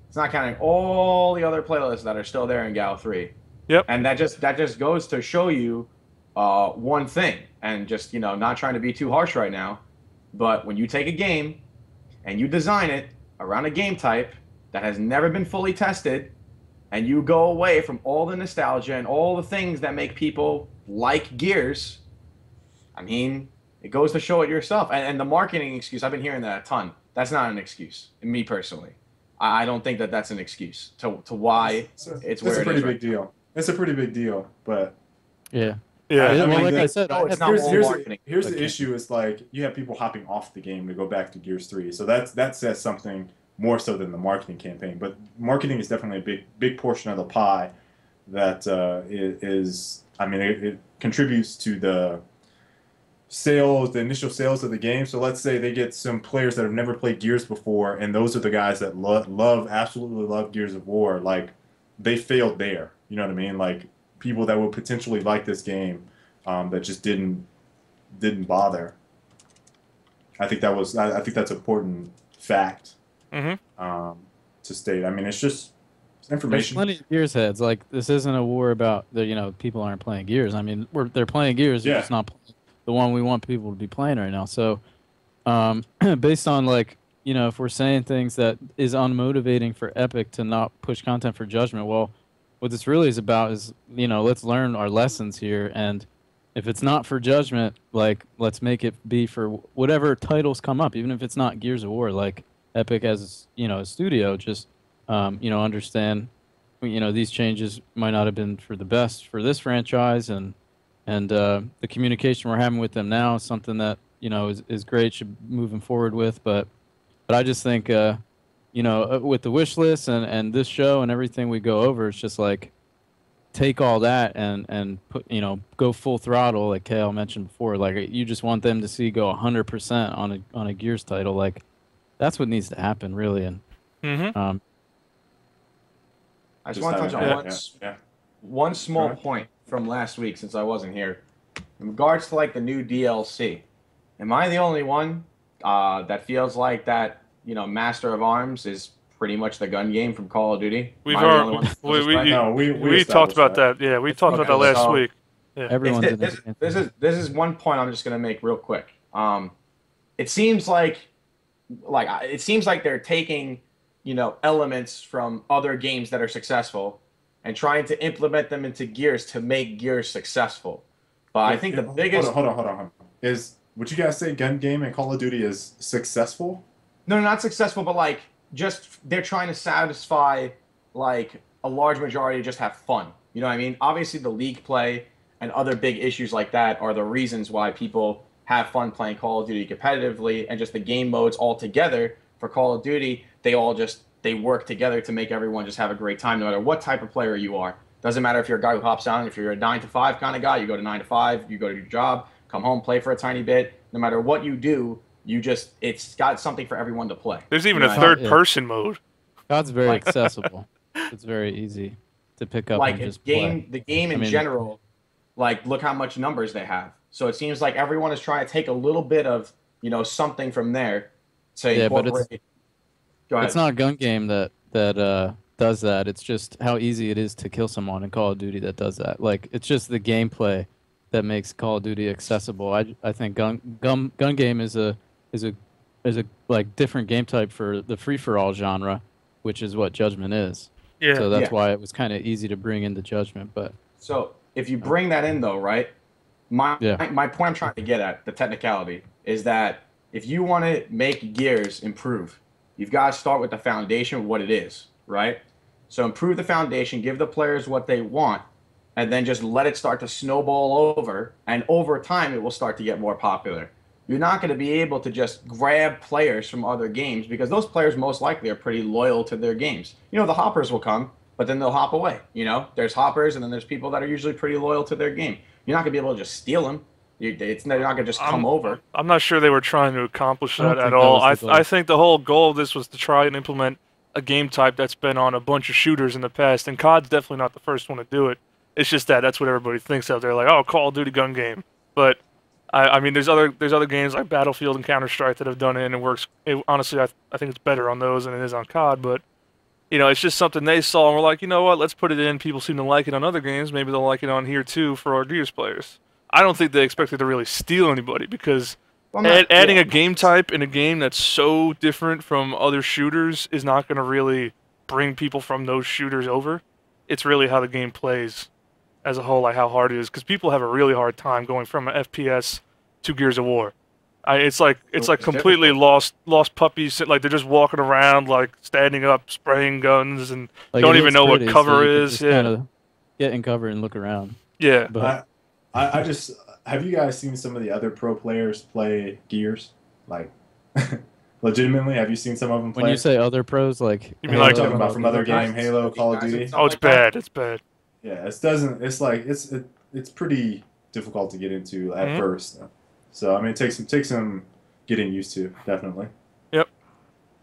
Speaker 2: It's not counting all the other playlists that are still there in Gal 3.
Speaker 1: Yep.
Speaker 2: And that just goes to show you one thing, and just, you know, not trying to be too harsh right now, but when you take a game and you design it around a game type that has never been fully tested, and you go away from all the nostalgia and all the things that make people like Gears, I mean, it goes to show it yourself. And the marketing excuse, I've been hearing that a ton. That's not an excuse, me personally. I don't think that that's an excuse to why it's where it is.
Speaker 4: It's a pretty
Speaker 2: right
Speaker 4: big deal. It's a pretty big deal, but
Speaker 3: Yeah.
Speaker 1: Yeah.
Speaker 3: Well,
Speaker 4: mean,
Speaker 3: like
Speaker 4: the-
Speaker 3: I said, I
Speaker 2: it's
Speaker 3: have
Speaker 2: not
Speaker 4: here's,
Speaker 2: all
Speaker 4: here's,
Speaker 2: marketing.
Speaker 4: here's the
Speaker 3: Okay.
Speaker 4: issue is, like, you have people hopping off the game to go back to Gears 3. So that says something more so than the marketing campaign. But marketing is definitely a big portion of the pie. that is, I mean, it contributes to the sales, the initial sales of the game. So let's say they get some players that have never played Gears before, and those are the guys that absolutely love Gears of War. Like, they failed there. You know what I mean? Like, people that would potentially like this game, that just didn't bother. I think that's an important fact to state. I mean, it's just information.
Speaker 3: There's plenty of Gears heads. Like, this isn't a war about people aren't playing Gears. I mean, they're playing Gears. They're just not playing the one we want people to be playing right now. So, based on if we're saying things that is unmotivating for Epic to not push content for Judgment, well, what this really is about is, let's learn our lessons here. And if it's not for Judgment, let's make it be for whatever titles come up, even if it's not Gears of War. Like, Epic as, a studio, just, understand, these changes might not have been for the best for this franchise, and the communication we're having with them now is something that is great, should moving forward with. But I just think with the wish list and this show and everything we go over, it's just like, take all that and put go full throttle, like Kale mentioned before. Like, you just want them to see go 100% on a Gears title. Like, that's what needs to happen, really. And
Speaker 2: I just want to touch on one small point from last week, since I wasn't here, in regards to the new DLC. Am I the only one that feels like that Master of Arms is pretty much the gun game from Call of Duty?
Speaker 1: We talked about that. Yeah, we talked about that last week. Yeah.
Speaker 3: Everyone's
Speaker 2: this is one point I'm just gonna make real quick. It seems like they're taking elements from other games that are successful and trying to implement them into Gears to make Gears successful. But I think the biggest...
Speaker 4: Hold on. Would you guys say gun game in Call of Duty is successful?
Speaker 2: No, not successful, but just they're trying to satisfy a large majority, just have fun. You know what I mean? Obviously, the league play and other big issues like that are the reasons why people have fun playing Call of Duty competitively, and just the game modes all together for Call of Duty, they work together to make everyone just have a great time, no matter what type of player you are. Doesn't matter if you're a guy who hops on, if you're a 9 to 5 kind of guy, you go to 9 to 5, you go to your job, come home, play for a tiny bit. No matter what you do, it's got something for everyone to play.
Speaker 1: There's even a third-person mode.
Speaker 3: God's very accessible. It's very easy to pick up and just play.
Speaker 2: The game in general, look how much numbers they have. So it seems like everyone is trying to take a little bit of, something from there to incorporate.
Speaker 3: But it's not a gun game that does that. It's just how easy it is to kill someone in Call of Duty that does that. It's just the gameplay that makes Call of Duty accessible. I think gun game is a different game type for the free for all genre, which is what Judgment is.
Speaker 1: Yeah.
Speaker 3: So that's why it was kind of easy to bring into Judgment. But
Speaker 2: so if you bring that in though, right? My point I'm trying to get at, the technicality, is that if you want to make Gears improve, you've got to start with the foundation of what it is, right? So improve the foundation, give the players what they want, and then just let it start to snowball over, and over time it will start to get more popular. You're not going to be able to just grab players from other games, because those players most likely are pretty loyal to their games. The hoppers will come, but then they'll hop away. There's hoppers, and then there's people that are usually pretty loyal to their game. You're not going to be able to just steal them. They're not going to just come over.
Speaker 1: I'm not sure they were trying to accomplish that at all. I think the whole goal of this was to try and implement a game type that's been on a bunch of shooters in the past, and COD's definitely not the first one to do it. It's just that's what everybody thinks out there, like, oh, Call of Duty gun game. But I mean, there's other games like Battlefield and Counter-Strike that have done it, and it works. Honestly, I think it's better on those than it is on COD. But it's just something they saw, and we're like, you know what? Let's put it in. People seem to like it on other games. Maybe they'll like it on here too for our Gears players. I don't think they expected to really steal anybody, because adding a game type in a game that's so different from other shooters is not going to really bring people from those shooters over. It's really how the game plays as a whole, like how hard it is, because people have a really hard time going from an FPS to Gears of War. It's like completely lost puppies. Like, they're just walking around, like standing up, spraying guns, and don't even know what cover is. Yeah,
Speaker 3: kind of get in cover and look around.
Speaker 1: Yeah,
Speaker 4: but I just, have you guys seen some of the other pro players play Gears? Like, legitimately, have you seen some of them play?
Speaker 3: When you say other pros, like,
Speaker 1: you mean like
Speaker 4: talking about from other game, Halo, Call of Duty?
Speaker 1: Oh, it's bad. It's bad.
Speaker 4: Yeah, it doesn't. It's like it's pretty difficult to get into at first. So I mean, it takes some getting used to, definitely.
Speaker 1: Yep.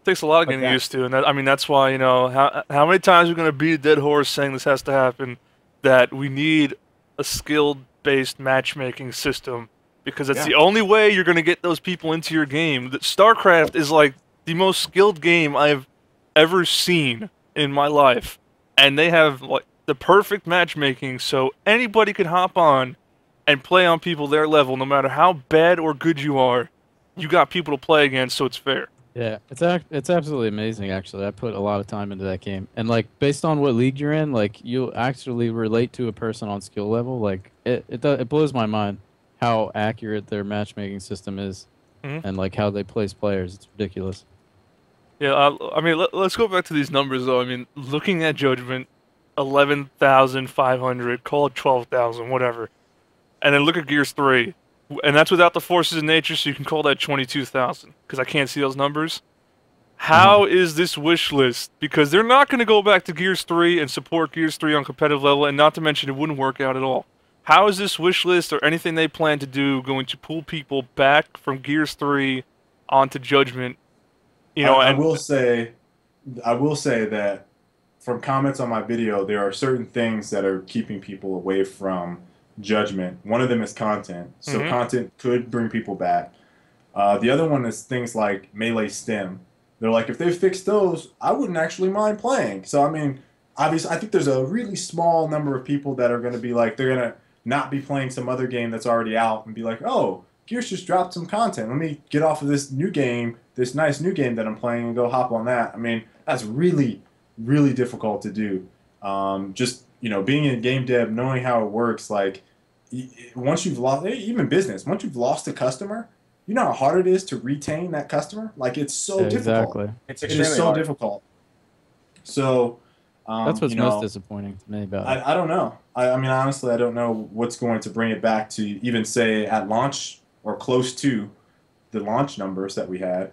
Speaker 1: Takes a lot of
Speaker 2: But
Speaker 1: getting
Speaker 2: that,
Speaker 1: used to, and I mean that's why how many times we're gonna beat a dead horse saying this has to happen, that we need a skill-based matchmaking system because that's
Speaker 2: yeah.
Speaker 1: the only way you're gonna get those people into your game. That StarCraft is like the most skilled game I've ever seen in my life, and they have like the perfect matchmaking, so anybody could hop on and play on people their level, no matter how bad or good you are. You got people to play against, so it's fair.
Speaker 3: Yeah, it's absolutely amazing. Actually, I put a lot of time into that game, and like based on what league you're in, like you'll actually relate to a person on skill level. Like it blows my mind how accurate their matchmaking system is, and like how they place players. It's ridiculous.
Speaker 1: Yeah, I mean, let's go back to these numbers though. I mean, looking at Judgment, 11,500, call it 12,000, whatever, and then look at Gears 3, and that's without the forces of nature, so you can call that 22,000 because I can't see those numbers. How is this wish list? Because they're not going to go back to Gears 3 and support Gears 3 on competitive level, and not to mention it wouldn't work out at all. How is this wish list or anything they plan to do going to pull people back from Gears 3 onto Judgment? You know,
Speaker 4: I will say that from comments on my video, there are certain things that are keeping people away from Judgment. One of them is content, so content could bring people back. The other one is things like melee stim. They're like, if they fix those, I wouldn't actually mind playing. So I mean, obviously, I think there's a really small number of people that are going to be like, they're going to not be playing some other game that's already out and be like, oh, Gears just dropped some content. Let me get off of this new game, this nice new game that I'm playing, and go hop on that. I mean, that's really, really difficult to do. Just, being in game dev, knowing how it works, like, once you've lost, even business, once you've lost a customer, you know how hard it is to retain that customer? Like, it's so difficult.
Speaker 3: Exactly.
Speaker 2: It's
Speaker 4: It
Speaker 2: extremely
Speaker 4: is so
Speaker 2: hard.
Speaker 4: difficult. So,
Speaker 3: That's what's most disappointing to me about it.
Speaker 4: I don't know. I mean, honestly, I don't know what's going to bring it back to even say at launch or close to the launch numbers that we had.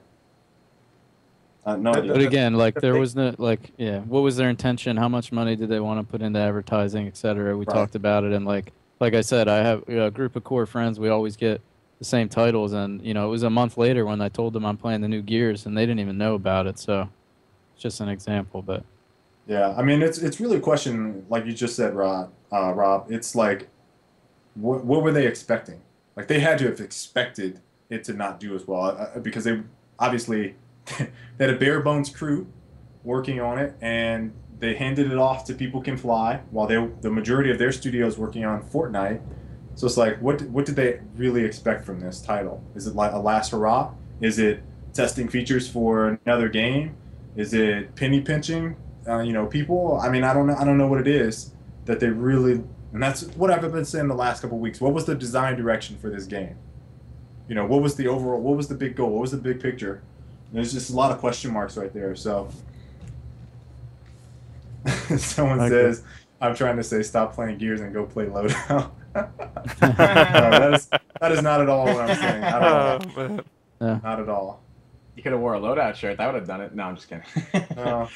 Speaker 4: No idea.
Speaker 3: But again, like there was no what was their intention? How much money did they want to put into advertising, et cetera? We talked about it, and like I said, I have a group of core friends. We always get the same titles, and it was a month later when I told them I'm playing the new Gears, and they didn't even know about it. So it's just an example, but
Speaker 4: yeah, I mean, it's really a question, like you just said, Rob. It's like, what were they expecting? Like they had to have expected it to not do as well because they obviously they had a bare bones crew working on it, and they handed it off to People Can Fly while the majority of their studios working on Fortnite. So it's like, what did they really expect from this title? Is it like a last hurrah? Is it testing features for another game? Is it penny pinching? People. I mean, I don't know what it is that they really. And that's what I've been saying the last couple of weeks. What was the design direction for this game? What was the overall? What was the big goal? What was the big picture? And there's just a lot of question marks right there. So someone says, "I'm trying to say stop playing Gears and go play Loadout." No, that is not at all what I'm saying. Not at all. Not at all.
Speaker 2: You could have wore a Loadout shirt. That would have done it. No, I'm just kidding.
Speaker 4: No.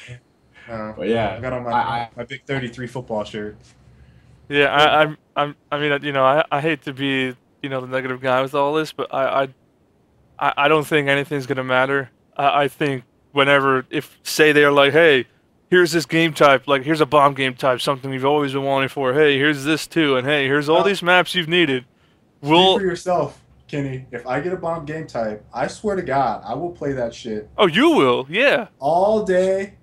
Speaker 2: But yeah,
Speaker 4: I got on my big 33 football shirt.
Speaker 1: Yeah, I mean, I hate to be, the negative guy with all this, but I don't think anything's gonna matter. I think if say they're like, hey, here's this game type, like here's a bomb game type, something you've always been wanting for. Hey, here's this too, and hey, here's all these maps you've needed.
Speaker 4: Speak for yourself, Kenny. If I get a bomb game type, I swear to God, I will play that shit.
Speaker 1: Oh, you will, yeah.
Speaker 4: All day,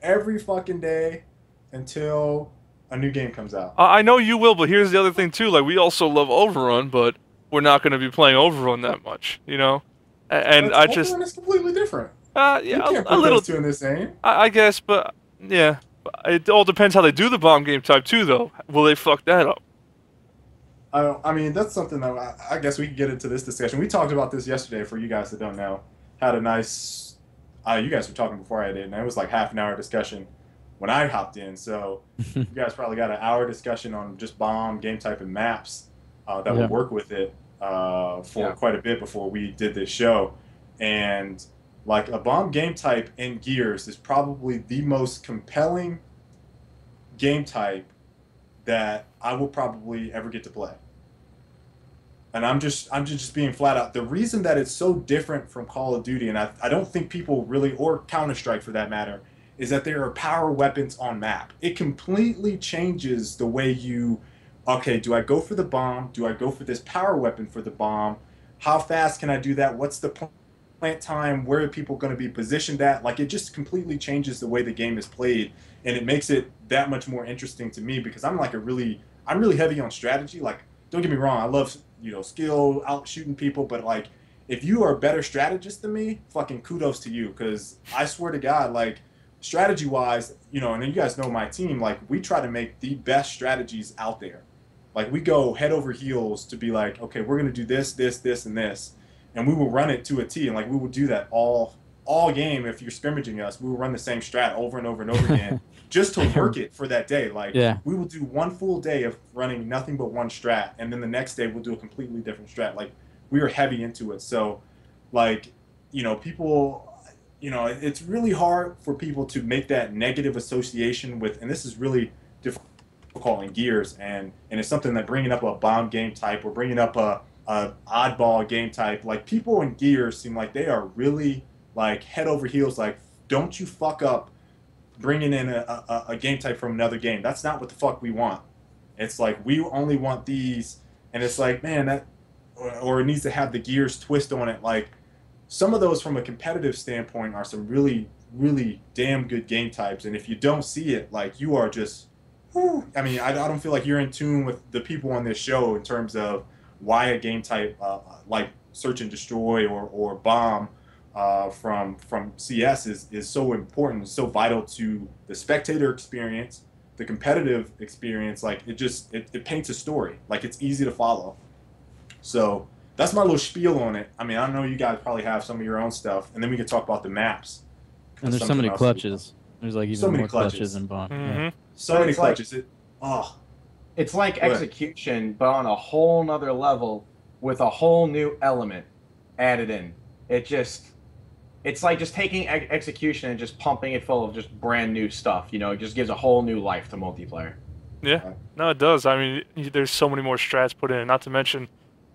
Speaker 4: every fucking day, until a new game comes out.
Speaker 1: I know you will, but here's the other thing too. Like we also love Overrun, but we're not going to be playing Overrun that much, And I just
Speaker 4: Overrun is completely different.
Speaker 1: Yeah,
Speaker 4: you can't put
Speaker 1: a little
Speaker 4: those two in the same.
Speaker 1: I guess, but yeah, it all depends how they do the bomb game type too, though. Will they fuck that up?
Speaker 4: I mean, that's something that I guess we can get into this discussion. We talked about this yesterday. For you guys that don't know, had a nice. You guys were talking before I did, and it was like half an hour discussion when I hopped in. So you guys probably got an hour discussion on just bomb game type and maps that would work with it for quite a bit before we did this show. And like a bomb game type in Gears is probably the most compelling game type that I will probably ever get to play. And I'm just being flat out. The reason that it's so different from Call of Duty, and I don't think people really, or Counter-Strike for that matter, is that there are power weapons on map. It completely changes the way you, okay, do I go for the bomb? Do I go for this power weapon for the bomb? How fast can I do that? What's the plant time? Where are people going to be positioned at? Like, it just completely changes the way the game is played, and it makes it that much more interesting to me because I'm really heavy on strategy. Like, don't get me wrong, I love, skill, out shooting people, but like, if you are a better strategist than me, fucking kudos to you, because I swear to God, like, strategy wise, and you guys know my team, like, we try to make the best strategies out there. Like, we go head over heels to be like, okay, we're going to do this, this, this, and this, and we will run it to a T, and like, we will do that all game. If you're scrimmaging us, we will run the same strat over and over and over again just to work it for that day. Like, we will do one full day of running nothing but one strat, and then the next day we'll do a completely different strat. Like, we are heavy into it. So, like, people, it's really hard for people to make that negative association with, and this is really difficult in Gears, and it's something that bringing up a bomb game type or bringing up a oddball game type, like, people in Gears seem like they are really, like, head over heels, like, don't you fuck up bringing in a game type from another game. That's not what the fuck we want. It's like, we only want these, and it's like, man, that, or it needs to have the Gears twist on it. Like, some of those from a competitive standpoint are some really, really damn good game types, and if you don't see it, like, you are just, whew. I mean, I don't feel like you're in tune with the people on this show in terms of why a game type like Search and Destroy or Bomb from CS is so important, so vital to the spectator experience, the competitive experience. Like, it paints a story. Like, it's easy to follow. So that's my little spiel on it. I mean, I know you guys probably have some of your own stuff, and then we can talk about the maps.
Speaker 3: And there's so many clutches. There's like even more clutches in Bomb.
Speaker 1: Mm-hmm.
Speaker 4: So many clutches.
Speaker 2: It's like execution, but on a whole nother level with a whole new element added in. It's like just taking execution and just pumping it full of just brand new stuff. It just gives a whole new life to multiplayer.
Speaker 1: Yeah, no, it does. I mean, there's so many more strats put in. Not to mention,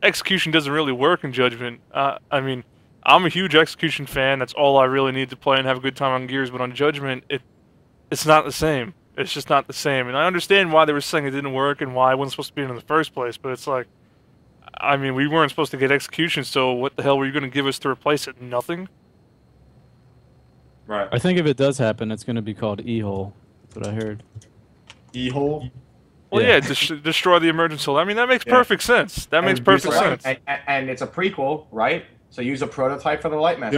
Speaker 1: execution doesn't really work in Judgment. I mean, I'm a huge execution fan. That's all I really need to play and have a good time on Gears. But on Judgment, it's not the same. It's just not the same. And I understand why they were saying it didn't work and why it wasn't supposed to be in the first place. But it's like, I mean, we weren't supposed to get execution, so what the hell were you going to give us to replace it? Nothing?
Speaker 4: Right.
Speaker 3: I think if it does happen, it's going to be called E-hole. That's what I heard.
Speaker 4: E-hole?
Speaker 1: Well, yeah, destroy the emergence hole. I mean, that makes perfect sense. That makes perfect sense.
Speaker 2: And it's a prequel, right? So use a prototype for the light match.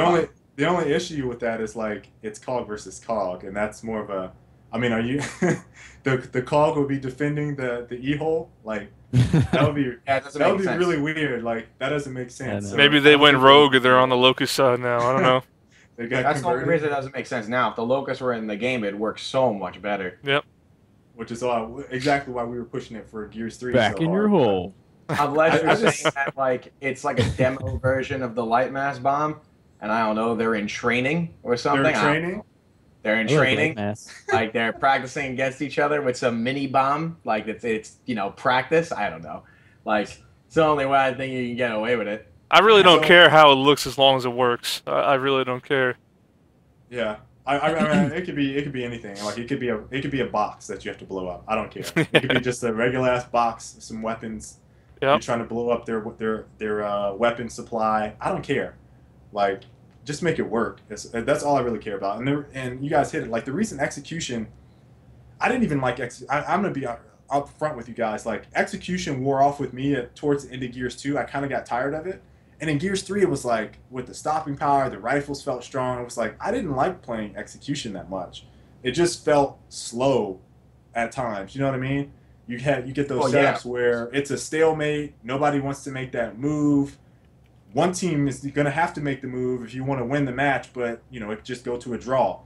Speaker 4: The only issue with that is, like, it's COG versus COG, and that's more of a... I mean, are you... the COG would be defending the E-hole? Like, that would be really weird. Like, that doesn't make sense. So
Speaker 1: maybe they went rogue and they're on the Locust side now. I don't know.
Speaker 2: That's the only reason it doesn't make sense now. If the Locusts were in the game, it'd work so much better.
Speaker 1: Yep.
Speaker 4: Which is exactly why we were pushing it for Gears 3.
Speaker 3: Back in your hole.
Speaker 2: Unless you're saying that, like, it's like a demo version of the light mass bomb, and I don't know, they're in training or something.
Speaker 4: They're in training?
Speaker 2: They're in training. Like, they're practicing against each other with some mini bomb. Like, it's practice. I don't know. Like, it's the only way I think you can get away with it.
Speaker 1: I really don't care how it looks as long as it works. I really don't care.
Speaker 4: Yeah. I mean, it could be anything. Like, it could be a box that you have to blow up. I don't care. It could be just a regular ass box, some weapons. Yep. You're trying to blow up their weapon supply. I don't care. Like, just make it work. That's all I really care about. And you guys hit it. Like, the recent execution, I didn't even like. I'm gonna be up front with you guys. Like, execution wore off with me towards the end of Gears 2. I kind of got tired of it. And in Gears 3, it was like, with the stopping power, the rifles felt strong. It was like, I didn't like playing execution that much. It just felt slow at times. You know what I mean? You get those setups where it's a stalemate. Nobody wants to make that move. One team is going to have to make the move if you want to win the match, but, it just go to a draw.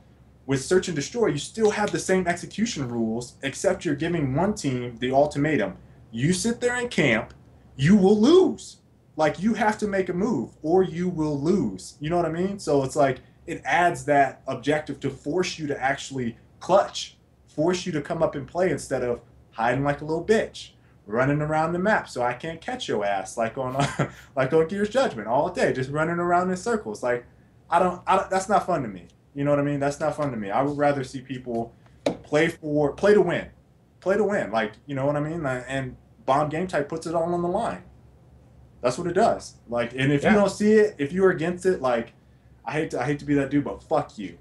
Speaker 4: With Search and Destroy, you still have the same execution rules, except you're giving one team the ultimatum. You sit there and camp, you will lose. Like, you have to make a move or you will lose. You know what I mean? So it's like, it adds that objective to force you to actually clutch, force you to come up and play instead of hiding like a little bitch, running around the map so I can't catch your ass like on like on Gears Judgment all day, just running around in circles. Like, I don't. That's not fun to me. You know what I mean? That's not fun to me. I would rather see people play to win, play to win. Like, you know what I mean? And Bomb Game Type puts it all on the line. That's what it does. Like, and if you don't see it, if you're against it, like, I hate to be that dude, but fuck you.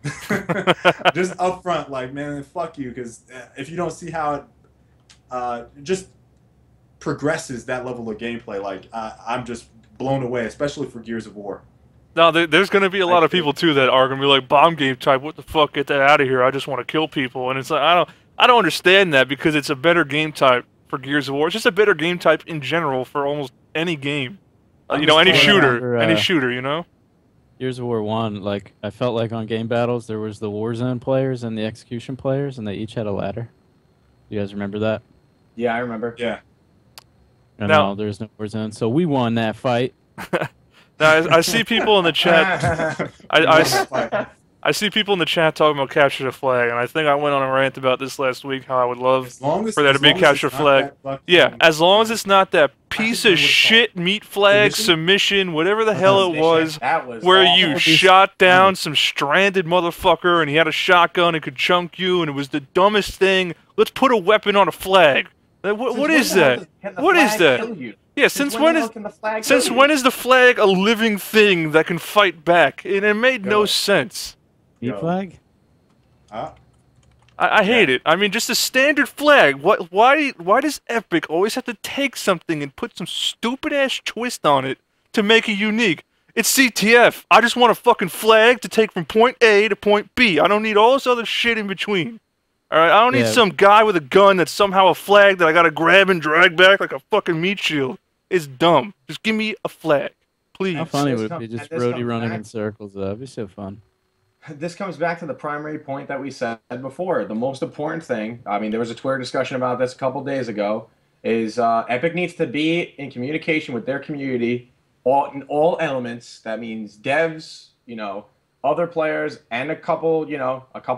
Speaker 4: Just up front, like, man, fuck you, because if you don't see how it just progresses that level of gameplay, like, I'm just blown away, especially for Gears of War.
Speaker 1: No, there's going to be a lot of people too that are going to be like, Bomb Game Type, what the fuck, get that out of here, I just want to kill people. And it's like, I don't understand that, because it's a better game type for Gears of War. It's just a better game type in general for almost any game. You know, any shooter, you know?
Speaker 3: Gears of War 1, like, I felt like on game battles, there was the Warzone players and the Execution players, and they each had a ladder. You guys remember that?
Speaker 2: Yeah, I remember.
Speaker 4: Yeah.
Speaker 3: No, there's no Warzone, so we won that fight.
Speaker 1: Now, I see people in the chat. I see people in the chat talking about capture the flag, and I think I went on a rant about this last week. How I would love for there to be a capture flag. Yeah, as long as it's not that piece of shit meat flag submission, whatever the hell it was, where you shot down some stranded motherfucker and he had a shotgun and could chunk you, and it was the dumbest thing. Let's put a weapon on a flag. What is that? What is that? Yeah, since when is the flag a living thing that can fight back? And it made no sense.
Speaker 3: Meat flag?
Speaker 1: I hate it. I mean, just a standard flag. Why does Epic always have to take something and put some stupid ass twist on it to make it unique? It's CTF. I just want a fucking flag to take from point A to point B. I don't need all this other shit in between. Alright, I don't need some guy with a gun that's somehow a flag that I gotta grab and drag back like a fucking meat shield. It's dumb. Just give me a flag, please.
Speaker 3: How funny would it be just Brody running in circles, though? It'd be so fun.
Speaker 2: This comes back to the primary point that we said before. The most important thing, I mean, there was a Twitter discussion about this a couple days ago, is Epic needs to be in communication with their community in all elements. That means devs, you know, other players, and a couple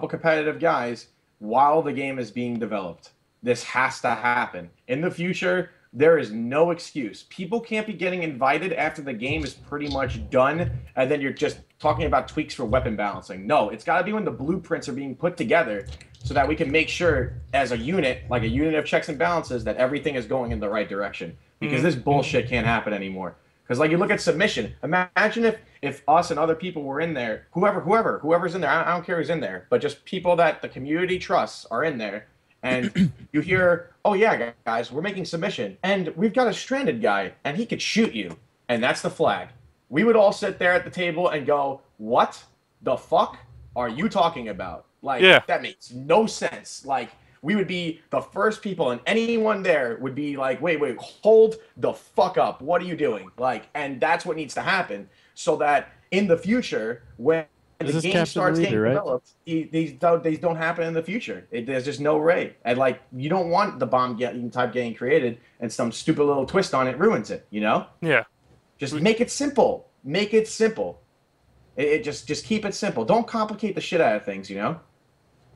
Speaker 2: competitive guys while the game is being developed. This has to happen. In the future, there is no excuse. People can't be getting invited after the game is pretty much done, and then you're just talking about tweaks for weapon balancing. No, it's got to be when the blueprints are being put together so that we can make sure, as a unit, like a unit of checks and balances, that everything is going in the right direction. Because this bullshit can't happen anymore. Because, like, you look at submission. Imagine if us and other people were in there, whoever's in there, I don't care who's in there, but just people that the community trusts are in there, and you hear, oh yeah, guys, we're making submission, and we've got a stranded guy, and he could shoot you, and that's the flag. We would all sit there at the table and go, what the fuck are you talking about? Like, that makes no sense. Like, we would be the first people, and anyone there would be like, wait, hold the fuck up. What are you doing? Like, and that's what needs to happen so that in the future, when the game starts getting developed, these don't happen in the future. There's just no way. And, like, you don't want the bomb type getting created and some stupid little twist on it ruins it, you know?
Speaker 1: Yeah.
Speaker 2: Just make it simple. Make it simple. Just keep it simple. Don't complicate the shit out of things, you know?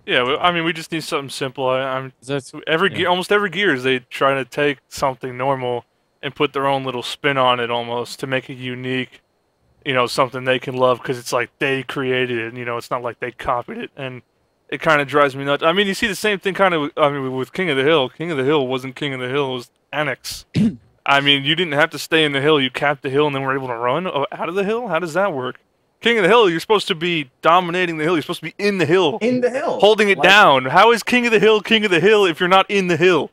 Speaker 1: Yeah, I mean, we just need something simple. Almost every Gears, they try to take something normal and put their own little spin on it almost to make it unique. You know, something they can love because it's like they created it. You know, it's not like they copied it, and it kind of drives me nuts. I mean, you see the same thing kind of. I mean, with King of the Hill. King of the Hill wasn't King of the Hill; it was Annex. I mean, you didn't have to stay in the hill. You capped the hill and then were able to run out of the hill. How does that work? King of the Hill, you're supposed to be dominating the hill. You're supposed to be in the hill.
Speaker 2: In the hill.
Speaker 1: Holding it down. How is King of the Hill if you're not in the hill?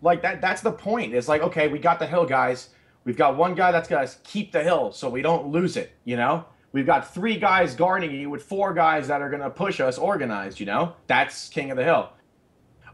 Speaker 2: Like, that's the point. It's like, okay, we got the hill, guys. We've got one guy that's going to keep the hill so we don't lose it, you know? We've got 3 guys guarding you with 4 guys that are going to push us organized, you know? That's King of the Hill.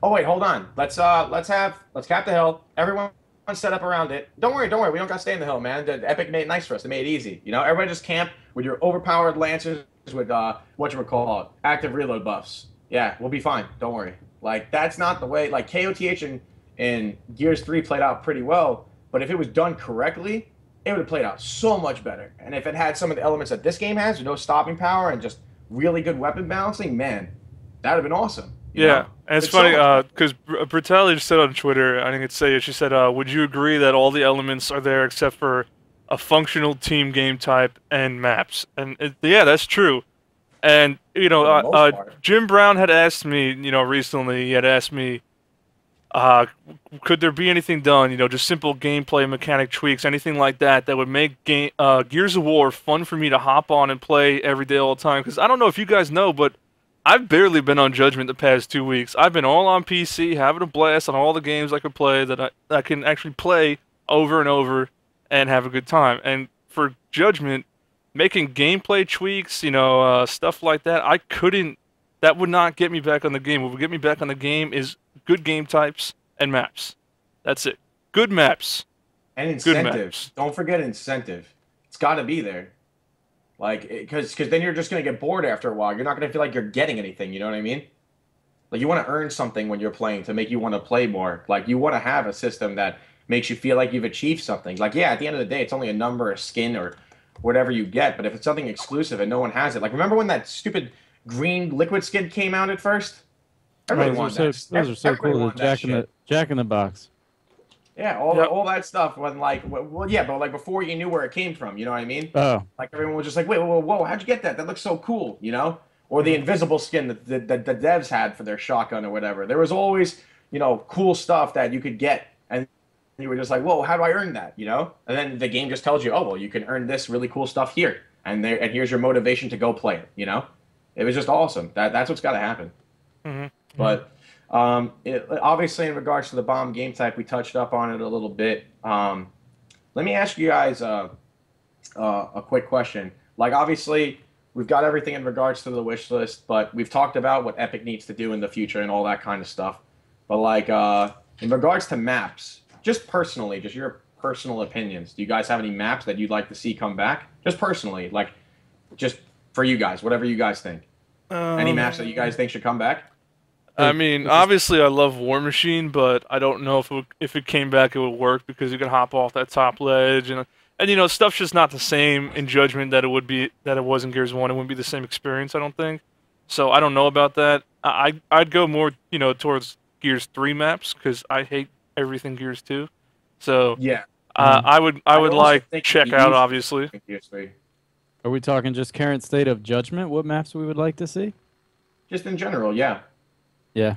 Speaker 2: Oh, wait, hold on. Let's cap the hill. Everyone set up around it. Don't worry. We don't got to stay in the hill, man. The Epic made it nice for us. They made it easy. You know, everybody just camp with your overpowered lancers with, whatchamacallit, active reload buffs. Yeah, we'll be fine. Don't worry. Like, that's not the way. Like, KOTH in Gears 3 played out pretty well, but if it was done correctly, it would have played out so much better. And if it had some of the elements that this game has, with no stopping power and just really good weapon balancing, man, that would have been awesome. You
Speaker 1: Yeah,
Speaker 2: know,
Speaker 1: and it's
Speaker 2: it's so
Speaker 1: funny
Speaker 2: much better.
Speaker 1: because Britalia just said on Twitter, I think it's say she said, "Would you agree that all the elements are there except for a functional team game type and maps?" And yeah, that's true. And
Speaker 2: For the most part.
Speaker 1: Jim Brown had asked me, recently, he had asked me, uh, could there be anything done, just simple gameplay mechanic tweaks, anything like that that would make Gears of War fun for me to hop on and play every day all the time? Because I don't know if you guys know, but I've barely been on Judgment the past 2 weeks. I've been all on PC, having a blast on all the games I could play that I can actually play over and over and have a good time. And for Judgment, making gameplay tweaks, stuff like that, I couldn't. That would not get me back on the game. What would get me back on the game is good game types and maps. That's it. Good maps.
Speaker 2: And
Speaker 1: Good
Speaker 2: incentive.
Speaker 1: maps.
Speaker 2: Don't forget incentive. It's got to be there. Like, because then you're just gonna get bored after a while. You're not gonna feel like you're getting anything. You know what I mean? Like, you want to earn something when you're playing to make you want to play more. Like, you want to have a system that makes you feel like you've achieved something. Like, yeah, at the end of the day, it's only a number, a skin, or whatever you get. But if it's something exclusive and no one has it, like, remember when that stupid green liquid skin came out at first? Everybody wanted that.
Speaker 3: Those are so
Speaker 2: Everybody
Speaker 3: cool. The
Speaker 2: wanted that shit.
Speaker 3: Jack in the Box.
Speaker 2: Yeah, all that stuff when like well yeah, but like before you knew where it came from, you know what I mean?
Speaker 3: Oh,
Speaker 2: Like everyone was just like, wait, whoa, how'd you get that? That looks so cool, you know? Or the invisible skin that the devs had for their shotgun or whatever. There was always, cool stuff that you could get, and you were just like, whoa, how do I earn that? You know? And then the game just tells you, oh well, you can earn this really cool stuff here, and here's your motivation to go play it. You know? It was just awesome. That's what's got to happen.
Speaker 1: Mm-hmm.
Speaker 2: But obviously, in regards to the bomb game type, we touched up on it a little bit. Let me ask you guys a quick question. Like, obviously, we've got everything in regards to the wish list, but we've talked about what Epic needs to do in the future and all that kind of stuff. But, like, in regards to maps, just personally, just your personal opinions, do you guys have any maps that you'd like to see come back? Just personally, like, just for you guys, whatever you guys think. Any maps that you guys think should come back?
Speaker 1: I mean, obviously, I love War Machine, but I don't know if it came back, it would work because you could hop off that top ledge, and stuff's just not the same in Judgment that it was in Gears 1. It wouldn't be the same experience, I don't think. So I don't know about that. I'd go more, towards Gears 3 maps because I hate everything Gears 2. So
Speaker 2: Yeah.
Speaker 1: I would
Speaker 2: also
Speaker 1: like
Speaker 2: think
Speaker 1: check
Speaker 2: we
Speaker 1: out,
Speaker 2: used to
Speaker 1: obviously.
Speaker 2: think Gears 3.
Speaker 3: are we talking just current state of Judgment? What maps we would like to see?
Speaker 2: Just in general, yeah.
Speaker 3: Yeah,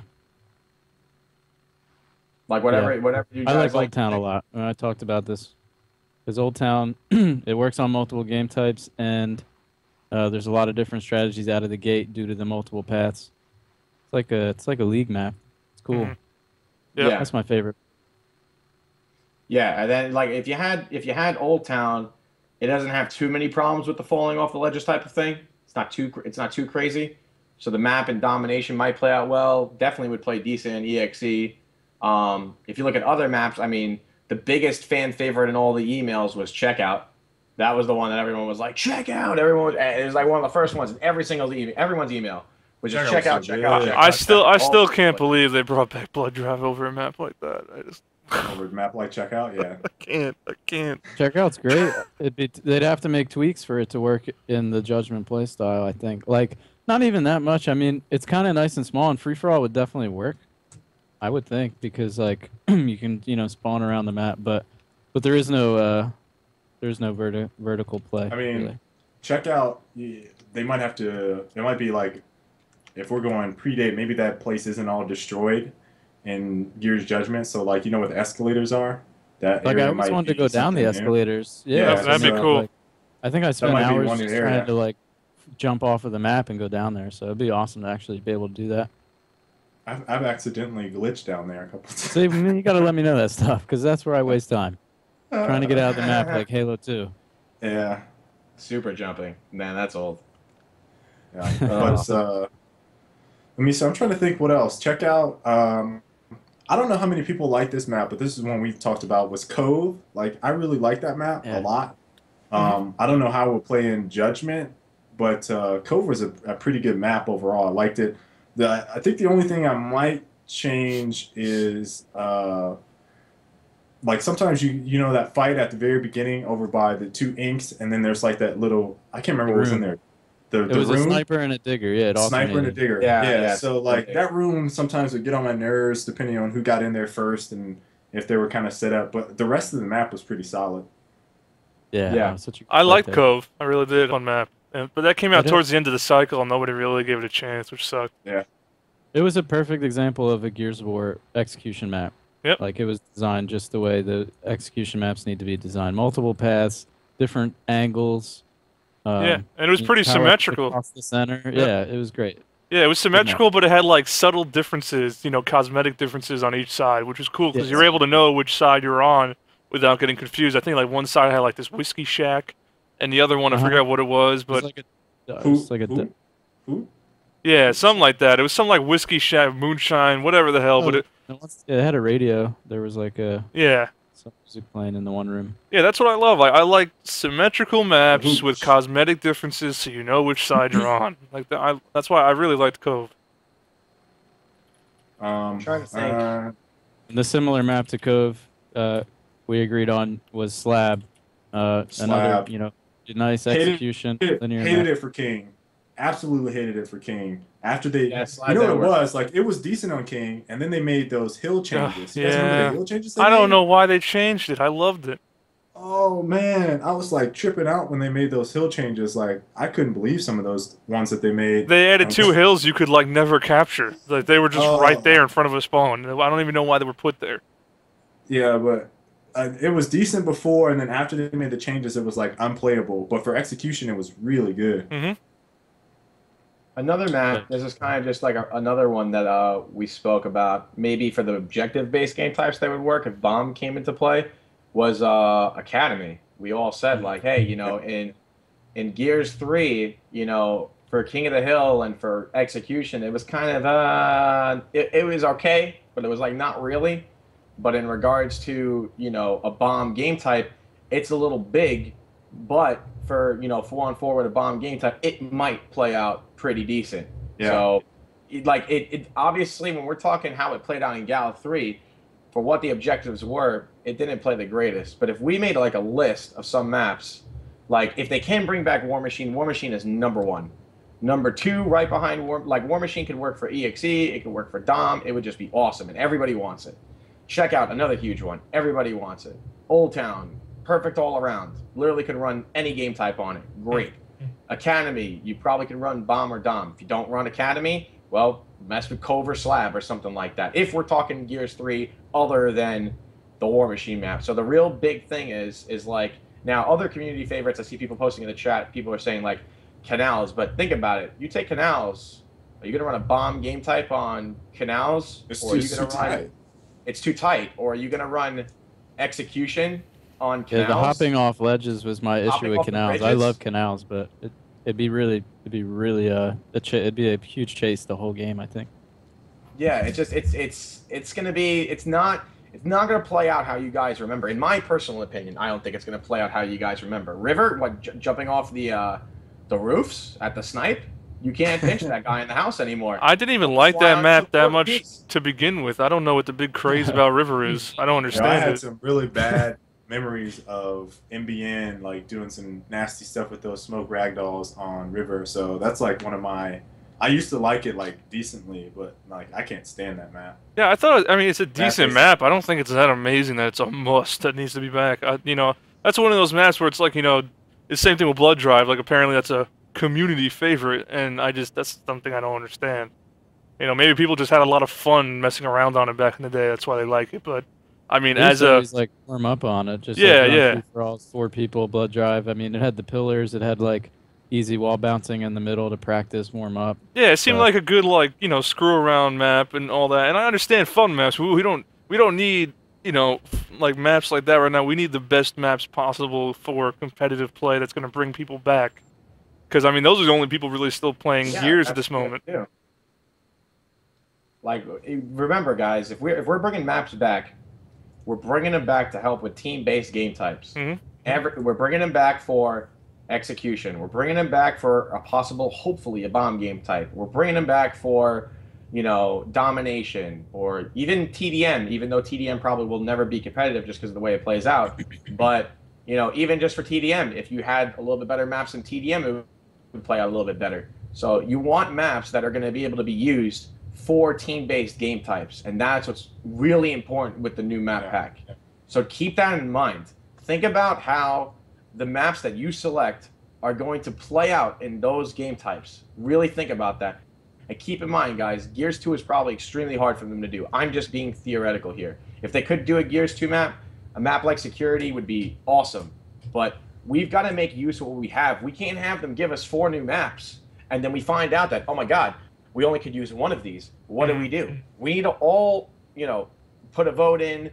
Speaker 2: Like whatever you
Speaker 3: I
Speaker 2: guys
Speaker 3: like Old Town a lot. I talked about this because Old Town it works on multiple game types, and there's a lot of different strategies out of the gate due to the multiple paths. It's like a league map. It's cool.
Speaker 1: Mhm.
Speaker 2: Yeah.
Speaker 3: That's my favorite.
Speaker 2: Yeah, and then like if you had Old Town, it doesn't have too many problems with the falling off the ledges type of thing. It's not too crazy. So the map and domination might play out well. Definitely would play decent in EXE. If you look at other maps, I mean, the biggest fan favorite in all the emails was Checkout. That was the one that everyone was like, check out. It was like one of the first ones in everyone's email, which is check out.
Speaker 1: I still can't believe they brought back Blood Drive over a map like that. I just
Speaker 4: Over map like checkout, yeah.
Speaker 1: I can't.
Speaker 3: Checkout's great. They'd have to make tweaks for it to work in the Judgment playstyle, I think. Like, not even that much. I mean, it's kind of nice and small, and free for all would definitely work. I would think because like you can spawn around the map, but there's no vertical play.
Speaker 4: I mean,
Speaker 3: really.
Speaker 4: checkout, they might have to. It might be like if we're going predate, maybe that place isn't all destroyed in Gears Judgment. So like what the escalators are. That
Speaker 3: Like I
Speaker 4: area
Speaker 3: always
Speaker 4: might
Speaker 3: wanted to
Speaker 4: be
Speaker 3: go down the
Speaker 4: something new.
Speaker 3: escalators.
Speaker 1: Yeah, that'd be cool.
Speaker 3: Like, I think I spent
Speaker 4: might be
Speaker 3: hours
Speaker 4: one
Speaker 3: just
Speaker 4: area.
Speaker 3: trying to like jump off of the map and go down there. So it'd be awesome to actually be able to do that.
Speaker 4: I've accidentally glitched down there a couple times.
Speaker 3: See, you got to let me know that stuff because that's where I waste time trying to get out of the map like Halo 2.
Speaker 4: Yeah.
Speaker 2: Super jumping. Man, that's old.
Speaker 4: Yeah. But let me see. I'm trying to think what else. Check out. I don't know how many people like this map, but this is one we've talked about. Was Cove? Like I really like that map a lot. I don't know how it will play in Judgment, but Cove was a pretty good map overall. I liked it. I think the only thing I might change is like sometimes you know that fight at the very beginning over by the two inks, and then there's like that little I can't remember what was in there.
Speaker 3: It
Speaker 4: the
Speaker 3: was a
Speaker 4: room.
Speaker 3: sniper and a digger. Yeah, it
Speaker 4: Sniper and a
Speaker 3: alternated.
Speaker 4: digger.
Speaker 2: Yeah.
Speaker 4: So like that room sometimes would get on my nerves depending on who got in there first and if they were kind of set up. But the rest of the map was pretty solid.
Speaker 3: Yeah,
Speaker 2: Yeah.
Speaker 3: that was such a
Speaker 1: I
Speaker 3: good
Speaker 1: liked
Speaker 3: there.
Speaker 1: Cove. I really did on map. But that came out
Speaker 3: It-
Speaker 1: towards the end of the cycle, and nobody really gave it a chance, which sucked.
Speaker 3: It was a perfect example of a Gears of War execution map.
Speaker 1: Yep.
Speaker 3: Like it was designed just the way the execution maps need to be designed. Multiple paths, different angles.
Speaker 1: Yeah, and it was
Speaker 3: you
Speaker 1: pretty
Speaker 3: power
Speaker 1: symmetrical.
Speaker 3: across the center. Yeah, it was great.
Speaker 1: Yeah, it was symmetrical, but it had like subtle differences, cosmetic differences on each side, which was cool because
Speaker 3: Yes.
Speaker 1: you were able to know which side you were on without getting confused. I think like one side had like this whiskey shack, and the other one I forgot what it was,
Speaker 3: It was
Speaker 1: but
Speaker 3: like a, it was like a
Speaker 4: Who?
Speaker 1: yeah, something like that. It was something like whiskey shack, moonshine, whatever the hell. But
Speaker 3: it had a radio. There was like
Speaker 1: yeah,
Speaker 3: some music playing in the one room.
Speaker 1: yeah, that's what I love. I like symmetrical maps with cosmetic differences, so you know which side you're on. Like that's why I really liked Cove.
Speaker 2: I'm trying to think.
Speaker 3: The similar map to Cove we agreed on was Slab.
Speaker 4: Slab.
Speaker 3: Another, nice
Speaker 4: Hated-
Speaker 3: execution. linear
Speaker 4: Hated
Speaker 3: map.
Speaker 4: it for King. Absolutely hated it for King. After they,
Speaker 2: Yeah,
Speaker 4: you know what it
Speaker 2: work.
Speaker 4: was? Like, it was decent on King, and then they made those hill changes. You guys remember
Speaker 1: yeah.
Speaker 4: the hill changes they
Speaker 1: I don't
Speaker 4: made?
Speaker 1: know why they changed it. I loved it.
Speaker 4: Oh, man. I was, like, tripping out when they made those hill changes. Like, I couldn't believe some of those ones that they made.
Speaker 1: They added two hills you could like never capture. Like they were just right there in front of a spawn. I don't even know why they were put there.
Speaker 4: Yeah, but it was decent before, and then after they made the changes, it was, like, unplayable. But for execution, it was really good.
Speaker 1: Mm-hmm.
Speaker 2: Another map, this is kind of just like another one that we spoke about, maybe for the objective-based game types that would work if Bomb came into play, was Academy. We all said, like, hey, in Gears 3, for King of the Hill and for Execution, it was kind of, it was okay, but it was, like, not really. But in regards to, a Bomb game type, it's a little big, but for 4-on-4 with a Bomb game type, it might play out pretty decent.
Speaker 4: Yeah.
Speaker 2: So, it obviously when we're talking how it played out in Gal 3, for what the objectives were, it didn't play the greatest. But if we made like a list of some maps, like if they can bring back War Machine is number 1. Number 2, right behind War Machine could work for EXE, it could work for Dom, it would just be awesome, and everybody wants it. Check out another huge one. Everybody wants it. Old Town. Perfect all around. Literally could run any game type on it. Great. Academy. You probably could run Bomb or Dom. If you don't run Academy, well, mess with Cove or Slab or something like that. If we're talking Gears 3 other than the War Machine map. So the real big thing is like, now other community favorites, I see people posting in the chat, people are saying like Canals, but think about it. You take Canals, are you going to run a Bomb game type on Canals?
Speaker 4: It's
Speaker 2: or are you
Speaker 4: too
Speaker 2: gonna run
Speaker 4: tight.
Speaker 2: It's too tight. Or are you going to run Execution on Canals?
Speaker 3: Yeah, the hopping off ledges was my
Speaker 2: Hopping
Speaker 3: issue
Speaker 2: off
Speaker 3: with
Speaker 2: the
Speaker 3: Canals. I
Speaker 2: bridges?
Speaker 3: love Canals, but it'd be really it'd be a huge chase the whole game, I think.
Speaker 2: Yeah, it's just it's gonna be it's not gonna play out how you guys remember. In my personal opinion, I don't think it's gonna play out how you guys remember. River, jumping off the roofs at the snipe? You can't pinch that guy in the house anymore.
Speaker 1: I didn't even like
Speaker 2: Fly
Speaker 1: that
Speaker 2: on
Speaker 1: map that
Speaker 2: support
Speaker 1: much
Speaker 2: piece.
Speaker 1: to begin with. I don't know what the big craze about River is. I don't
Speaker 4: I
Speaker 1: understand
Speaker 4: had
Speaker 1: it.
Speaker 4: some really bad memories of MBN like doing some nasty stuff with those smoke ragdolls on River. So that's like one of my. I used to like it like decently, but like I can't stand that map.
Speaker 1: Yeah, I thought. I mean, it's a decent
Speaker 4: is-
Speaker 1: map. I don't think it's that amazing that it's a must that needs to be back. That's one of those maps where it's like it's the same thing with Blood Drive. Like apparently that's a community favorite, and that's something I don't understand. Maybe people just had a lot of fun messing around on it back in the day. That's why they like it. But I mean,
Speaker 3: We
Speaker 1: as
Speaker 3: used to
Speaker 1: a
Speaker 3: always, like warm up on it, just
Speaker 1: Yeah,
Speaker 3: like, run
Speaker 1: yeah.
Speaker 3: free for all 4 people, Blood Drive. I mean, it had the pillars, it had like easy wall bouncing in the middle to practice, warm up.
Speaker 1: yeah, it seemed like a good screw around map and all that. And I understand fun maps. We don't need like maps like that right now. We need the best maps possible for competitive play that's going to bring people back. Because I mean, those are the only people really still playing Gears at this moment.
Speaker 2: Yeah. Like, remember, guys, if we're bringing maps back, we're bringing them back to help with team-based game types.
Speaker 1: Mhm.
Speaker 2: We're bringing them back for execution. We're bringing them back for a possible, hopefully, a bomb game type. We're bringing them back for, domination or even TDM, even though TDM probably will never be competitive just because of the way it plays out. But, even just for TDM, if you had a little bit better maps in TDM, it play out a little bit better. So you want maps that are going to be able to be used for team-based game types, and that's what's really important with the new map pack. So keep that in mind. Think about how the maps that you select are going to play out in those game types. Really think about that. And keep in mind, guys, Gears 2 is probably extremely hard for them to do. I'm just being theoretical here. If they could do a Gears 2 map, a map like Security would be awesome. But we've got to make use of what we have. We can't have them give us 4 new maps, and then we find out that, oh my God, we only could use one of these. What do? We need to all, put a vote in,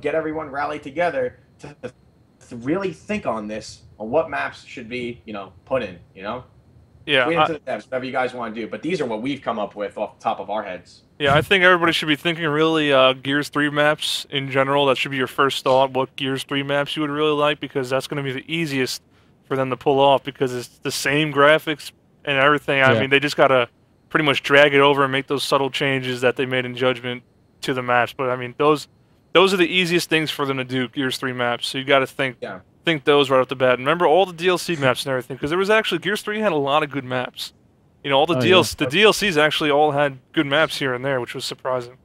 Speaker 2: get everyone rallied together to really think on this, on what maps should be, put in,
Speaker 1: Yeah.
Speaker 2: Into the depths, whatever you guys want to do. But these are what we've come up with off the top of our heads.
Speaker 1: Yeah, I think everybody should be thinking really Gears 3 maps in general. That should be your first thought, what Gears 3 maps you would really like, because that's going to be the easiest for them to pull off, because it's the same graphics and everything. I mean, they just got to pretty much drag it over and make those subtle changes that they made in Judgment to the maps. But, I mean, those are the easiest things for them to do, Gears 3 maps. So you got to think those right off the bat. And remember all the DLC maps and everything, because there was actually, Gears 3 had a lot of good maps. All the the DLCs actually all had good maps here and there, which was surprising.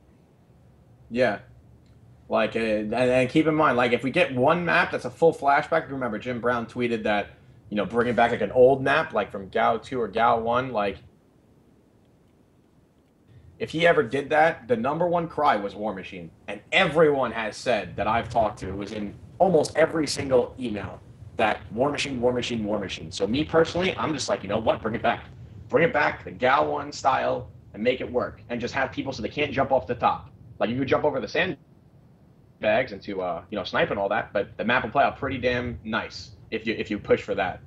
Speaker 2: Yeah. Like, and keep in mind, like, if we get one map that's a full flashback, remember Jim Brown tweeted that, bringing back like an old map, like from GAO 2 or GAO 1, like, if he ever did that, the #1 cry was War Machine. And everyone has said that I've talked to, was in almost every single email, that War Machine, War Machine, War Machine. So me personally, I'm just like, you know what, bring it back. Bring it back, the GAO 1 style, and make it work. And just have people so they can't jump off the top. Like, you could jump over the sandbags into, snipe and all that, but the map will play out pretty damn nice if you push for that,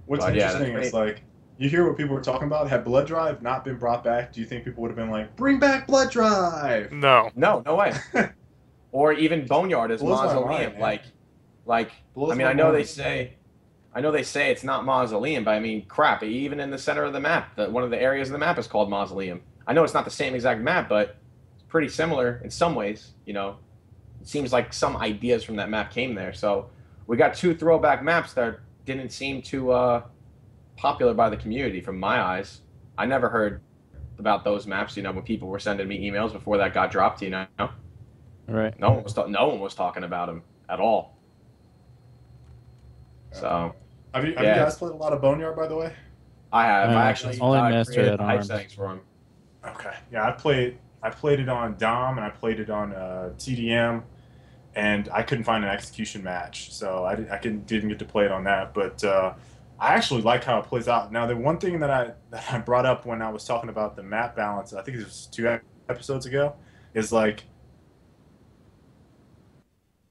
Speaker 4: What's interesting is, like, you hear what people were talking about. Had Blood Drive not been brought back, do you think people would have been like, bring back Blood Drive?
Speaker 1: No.
Speaker 2: No way. Or even Boneyard as Mausoleum. I know they say it's not Mausoleum, but I mean, crap, even in the center of the map, one of the areas of the map is called Mausoleum. I know it's not the same exact map, but it's pretty similar in some ways, It seems like some ideas from that map came there. So we got 2 throwback maps that didn't seem too popular by the community from my eyes. I never heard about those maps, when people were sending me emails before that got dropped,
Speaker 3: Right.
Speaker 2: No one was talking about them at all. So
Speaker 4: have you guys played a lot of Boneyard, by the way?
Speaker 2: I have. I actually
Speaker 3: only mastered
Speaker 2: created
Speaker 3: at
Speaker 2: hype
Speaker 3: ARM.
Speaker 2: settings for him.
Speaker 4: Okay. Yeah, I played it on Dom and I played it on TDM, and I couldn't find an execution match, so I didn't get to play it on that. But I actually like how it plays out. Now, the one thing that I brought up when I was talking about the map balance, I think it was 2 episodes ago, is like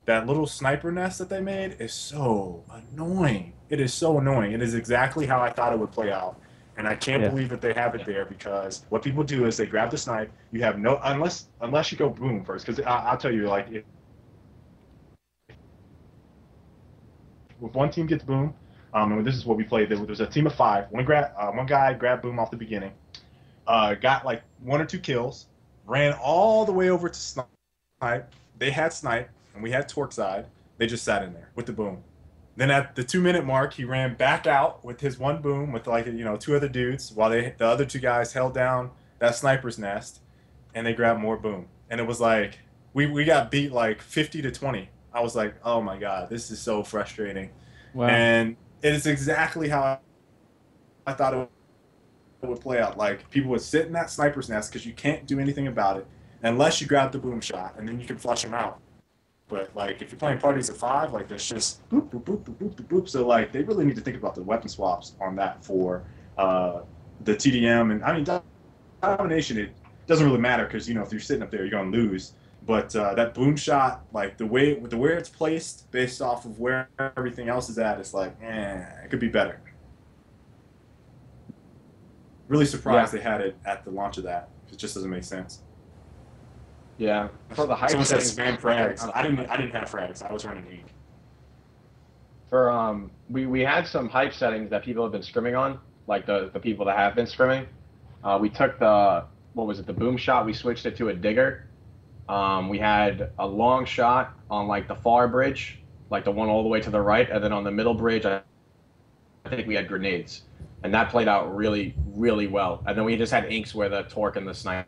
Speaker 4: that little sniper nest that they made is so annoying. It is so annoying. It is exactly how I thought it would play out. And I can't believe that they have it there, because what people do is they grab the snipe. You have no, unless you go boom first, because I'll tell you, like, if one team gets boom, and this is what we played. There was a team of 5. One guy grabbed boom off the beginning, got like 1 or 2 kills, ran all the way over to snipe. They had snipe, and we had torque side. They just sat in there with the boom. Then at the 2-minute mark, he ran back out with his 1 boom with 2 other dudes, while the other 2 guys held down that sniper's nest, and they grabbed more boom. And it was like we got beat like 50-20. I was like, oh my god, this is so frustrating.
Speaker 3: Wow.
Speaker 4: And it is exactly how I thought it would play out. Like, people would sit in that sniper's nest because you can't do anything about it unless you grab the boom shot, and then you can flush them out. But, like, if you're playing parties of 5, like, there's just boop, boop, boop, boop, boop, boop, boop. So, like, they really need to think about the weapon swaps on that for the TDM. And, I mean, domination, it doesn't really matter because, if you're sitting up there, you're going to lose. But that boom shot, like, the way it's placed based off of where everything else is at, it's like, it could be better. Really surprised they had it at the launch of that. It just doesn't make sense.
Speaker 2: Yeah. For the hype
Speaker 4: Someone said
Speaker 2: settings,
Speaker 4: spam frags. I didn't have frags. I was running 8.
Speaker 2: For we had some hype settings that people have been scrimming on, like the people that have been scrimming. We took the boom shot, we switched it to a digger. We had a long shot on like the far bridge, like the one all the way to the right, and then on the middle bridge I think we had grenades, and that played out really, really well. And then we just had inks where the torque and the snipe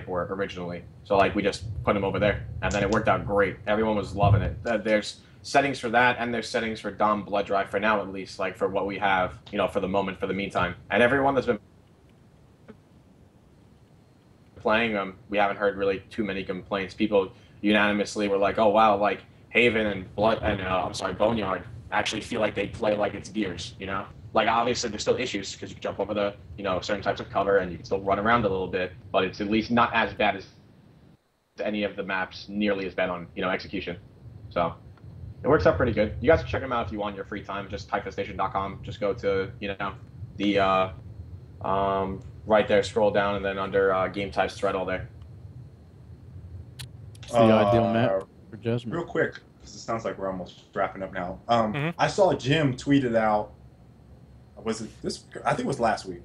Speaker 2: were originally. So like we just put them over there, and then it worked out great. Everyone was loving it. There's settings for that, and there's settings for Dom blood drive for now, at least, like for what we have, you know, for the moment, for the meantime. And everyone that's been playing them, we haven't heard really too many complaints. People unanimously were like, "Oh wow, like Haven and Boneyard actually feel like they play like it's Gears." You know, like obviously there's still issues because you can jump over the, you know, certain types of cover and you can still run around a little bit, but it's at least not as bad as any of the maps, nearly as bad on, you know, execution. So it works out pretty good. You guys can check them out if you want your free time. Just typefestation.com. Just go to, you know, the right there, scroll down, and then under game types, it's right all there.
Speaker 3: It's the ideal map for Judgment.
Speaker 4: Real quick, because it sounds like we're almost wrapping up now. I saw Jim tweeted out, was it this? I think it was last week.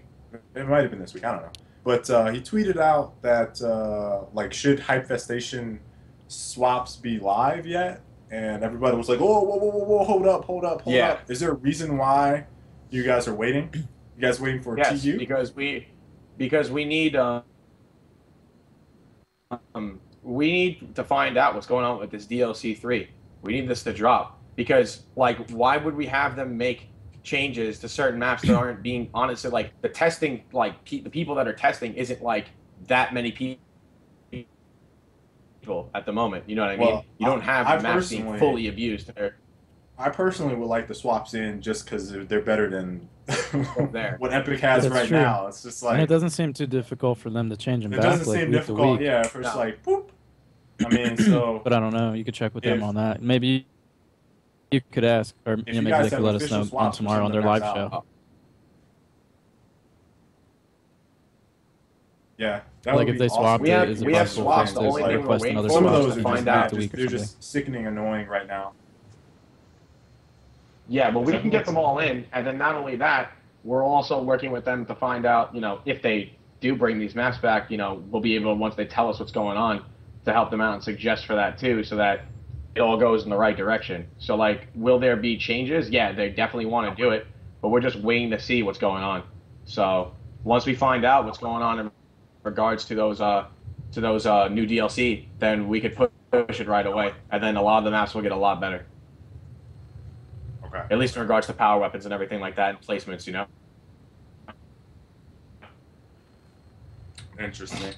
Speaker 4: It might have been this week. I don't know. But he tweeted out that, like, should Hypefestation swaps be live yet? And everybody was like, "Oh, whoa, hold up. Is there a reason why you guys are waiting? You guys waiting for TU?
Speaker 2: Because we need to find out what's going on with this DLC 3. We need this to drop, because like, why would we have them make changes to certain maps that aren't being, honestly, like the testing, like the people that are testing isn't like that many people at the moment, you know what I mean?
Speaker 4: Well,
Speaker 2: you don't have maps being fully abused.
Speaker 4: I personally would like the swaps in just because they're better than
Speaker 2: there.
Speaker 4: what Epic has
Speaker 3: That's
Speaker 4: right
Speaker 3: true.
Speaker 4: now. It's just like,
Speaker 3: And it doesn't seem too difficult for them to change them
Speaker 4: it
Speaker 3: back.
Speaker 4: doesn't
Speaker 3: like,
Speaker 4: seem
Speaker 3: week to
Speaker 4: difficult.
Speaker 3: week.
Speaker 4: Yeah, for just like boop. I mean, so.
Speaker 3: But I don't know. You could check with them
Speaker 4: If-
Speaker 3: on that. Maybe you could ask, or
Speaker 4: If
Speaker 3: you know,
Speaker 4: you
Speaker 3: maybe
Speaker 4: guys
Speaker 3: they could
Speaker 4: have
Speaker 3: let us
Speaker 4: official
Speaker 3: know on
Speaker 4: swaps,
Speaker 3: tomorrow on
Speaker 4: send
Speaker 3: their
Speaker 4: them
Speaker 3: live
Speaker 4: out.
Speaker 3: show.
Speaker 4: Yeah, that
Speaker 3: Like
Speaker 4: would
Speaker 3: if
Speaker 4: be
Speaker 3: they swapped
Speaker 2: We
Speaker 3: it,
Speaker 2: have-
Speaker 3: is it
Speaker 2: we have
Speaker 3: possible
Speaker 2: swaps.
Speaker 3: for
Speaker 2: The
Speaker 3: them
Speaker 2: only
Speaker 3: to
Speaker 2: thing we're
Speaker 3: request
Speaker 2: waiting
Speaker 3: another
Speaker 2: for
Speaker 4: some of
Speaker 3: swap
Speaker 4: those are
Speaker 3: to
Speaker 4: just
Speaker 2: find out.
Speaker 3: the week or
Speaker 4: they're
Speaker 3: something?
Speaker 4: just sickening annoying right now.
Speaker 2: Yeah, but we can get them all in, and then not only that, we're also working with them to find out, you know, if they do bring these maps back, you know, we'll be able, once they tell us what's going on, to help them out and suggest for that too, so that it all goes in the right direction. So like, will there be changes? Yeah, they definitely want to do it, but we're just waiting to see what's going on. So once we find out what's going on in regards to those new DLC, then we could push it right away, and then a lot of the maps will get a lot better.
Speaker 4: Okay.
Speaker 2: At least in regards to power weapons and everything like that, and placements, you know.
Speaker 4: Interesting.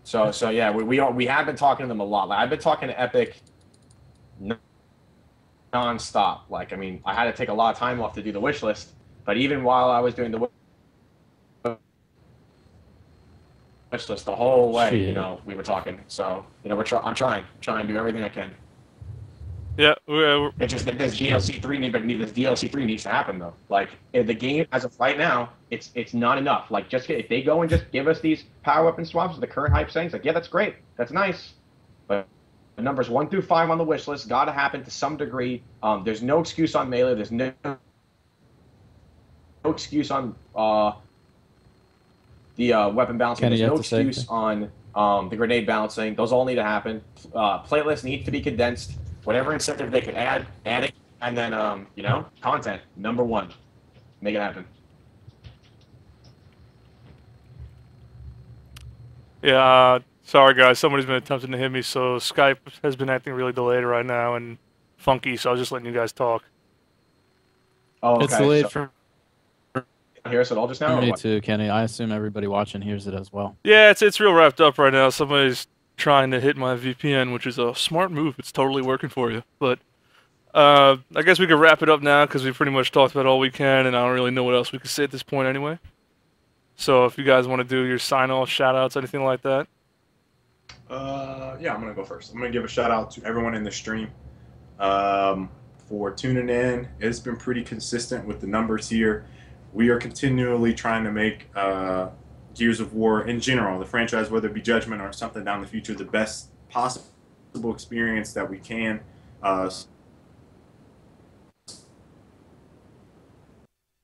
Speaker 2: So yeah, we have been talking to them a lot. Like, I've been talking to Epic non-stop. Like, I mean, I had to take a lot of time off to do the wish list, but even while I was doing the wish list the whole way, you know, we were talking. So, you know, I'm trying to do everything I can.
Speaker 1: Yeah,
Speaker 2: It's just that this DLC 3 needs to happen though. Like, in the game as of right now, it's not enough. Like, just if they go and just give us these power weapon swaps with the current hype settings, like, yeah, that's great, that's nice, but numbers 1 through 5 on the wish list got to happen to some degree. There's no excuse on melee. There's no excuse on the weapon balancing.
Speaker 3: Kenny,
Speaker 2: There's no
Speaker 3: you have to say
Speaker 2: excuse on the grenade balancing. Those all need to happen. Playlists need to be condensed. Whatever incentive they could add it, and then you know, content number 1, make it happen.
Speaker 1: yeah. Sorry guys, somebody's been attempting to hit me, so Skype has been acting really delayed right now and funky. So I was just letting you guys talk.
Speaker 2: Oh, okay.
Speaker 3: It's delayed
Speaker 2: So,
Speaker 3: for
Speaker 2: hear us at all just now? Or
Speaker 3: me
Speaker 2: what?
Speaker 3: too, Kenny. I assume everybody watching hears it as well.
Speaker 1: Yeah, it's real wrapped up right now. Somebody's trying to hit my VPN, which is a smart move. It's totally working for you. But I guess we could wrap it up now because we pretty much talked about all we can, and I don't really know what else we could say at this point anyway. So if you guys want to do your sign-off, shout-outs, anything like that.
Speaker 4: Yeah, I'm gonna go first. I'm gonna give a shout out to everyone in the stream for tuning in. It's been pretty consistent with the numbers here. We are continually trying to make Gears of War in general, the franchise, whether it be Judgment or something down the future, the best possible experience that we can.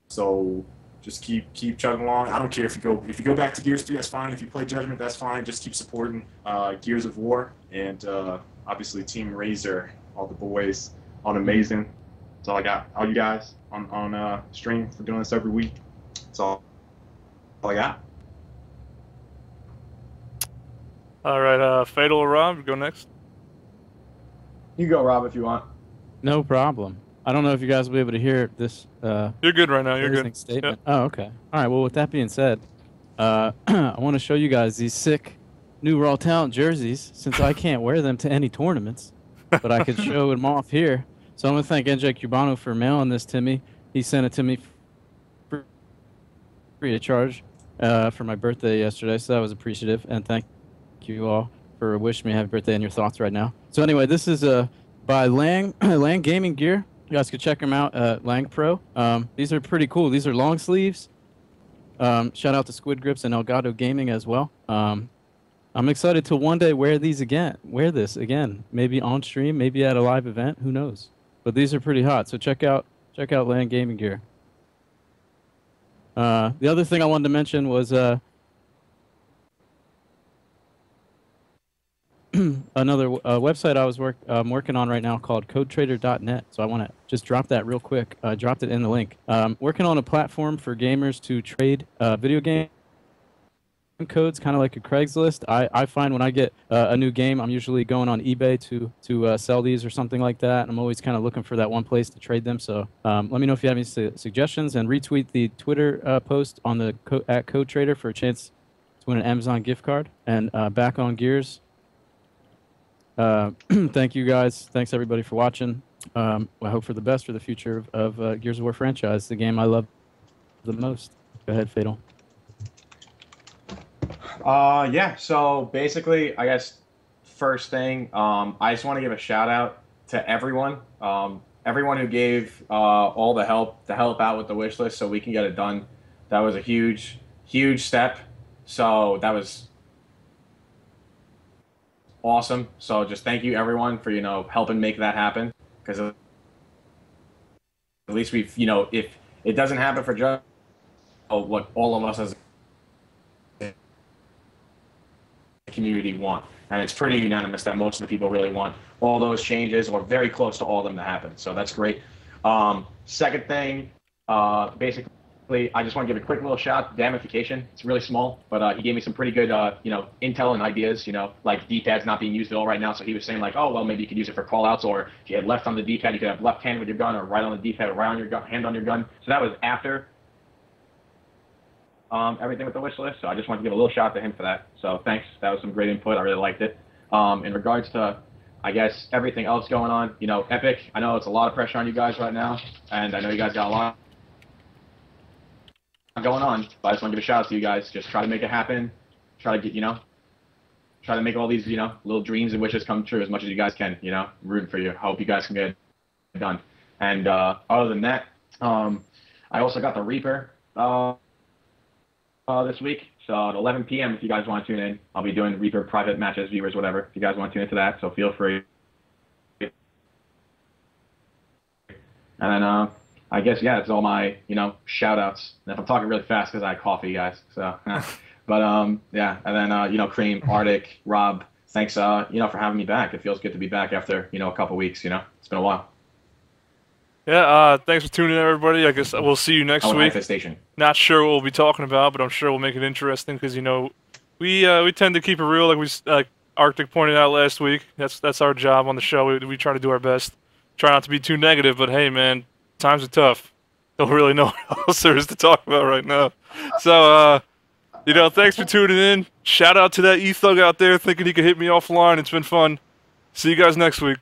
Speaker 4: So just keep chugging along. I don't care if you go back to Gears 3, that's fine. If you play Judgment, that's fine. Just keep supporting Gears of War, and obviously Team Razor, all the boys, all amazing. That's all I got. All you guys on stream for doing this every week. That's all I got.
Speaker 1: All right, Fatal or Rob, go next.
Speaker 2: You go, Rob, if you want.
Speaker 3: No problem. I don't know if you guys will be able to hear this.
Speaker 1: You're good right now. You're
Speaker 3: closing
Speaker 1: good.
Speaker 3: Statement. Oh, okay. All right. Well, with that being said, I want to show you guys these sick new Raw Talent jerseys since I can't wear them to any tournaments, but I could show them off here. So I'm going to thank NJ Cubano for mailing this to me. He sent it to me free of charge for my birthday yesterday, so that was appreciative. And thank you all for wishing me a happy birthday and your thoughts right now. So anyway, this is by Lang Gaming Gear. You guys can check them out at Lang Pro. These are pretty cool. These are long sleeves. Shout out to Squid Grips and Elgato Gaming as well. I'm excited to one day wear this again. Maybe on stream, maybe at a live event. Who knows? But these are pretty hot. So check out Land Gaming Gear. The other thing I wanted to mention was another website I was working on right now called CodeTrader.net. So I want to just drop that real quick. I dropped it in the link. Working on a platform for gamers to trade video game codes, kind of like a Craigslist. I find when I get a new game, I'm usually going on eBay to sell these or something like that. I'm always kind of looking for that one place to trade them. So let me know if you have any suggestions, and retweet the Twitter post on the at CodeTrader for a chance to win an Amazon gift card. And back on Gears. Thank you guys. Thanks everybody for watching. I hope for the best for the future of Gears of War franchise, the game I love the most. Go ahead, Fatal.
Speaker 2: Yeah, so basically, I guess first thing, I just want to give a shout out to everyone. Everyone who gave all the help out with the wish list so we can get it done. That was a huge step. So that was awesome. So just thank you everyone for, helping make that happen. Because at least we've, if it doesn't happen for Joe, what all of us as community want, and it's pretty unanimous that most of the people really want all those changes or very close to all of them to happen, so that's great. Second thing, basically I just want to give a quick little shout to Damification. It's really small, but he gave me some pretty good intel and ideas, like D-pad's not being used at all right now, so he was saying like, oh well, maybe you could use it for call outs, or if you had left on the D-pad you could have left hand with your gun, or right on the D-pad, right on your gun, hand on your gun. So that was after everything with the wish list, so I just want to give a little shout out to him for that. So thanks, that was some great input. I really liked it. In regards to, I guess, everything else going on, Epic, I know it's a lot of pressure on you guys right now, and I know you guys got a lot going on, but I just want to give a shout out to you guys. Just try to make it happen. Try to get, try to make all these, little dreams and wishes come true as much as you guys can. I'm rooting for you. I hope you guys can get it done. And other than that, I also got the Reaper this week, so at 11 p.m. if you guys want to tune in, I'll be doing Reaper private matches, viewers, whatever, if you guys want to tune into that, so feel free. And then I guess, yeah, it's all my, shout outs. And if I'm talking really fast because I had coffee, guys, so but yeah, and then Cream, Arctic, Rob, thanks for having me back. It feels good to be back after a couple weeks. It's been a while.
Speaker 1: Yeah, thanks for tuning in, everybody. I guess we'll see you next week.
Speaker 2: Manifestation.
Speaker 1: Not sure what we'll be talking about, but I'm sure we'll make it interesting because we tend to keep it real, like Arctic pointed out last week. That's our job on the show. We try to do our best. Try not to be too negative, but hey, man, times are tough. Don't really know what else there is to talk about right now. So, thanks for tuning in. Shout out to that E-Thug out there thinking he could hit me offline. It's been fun. See you guys next week.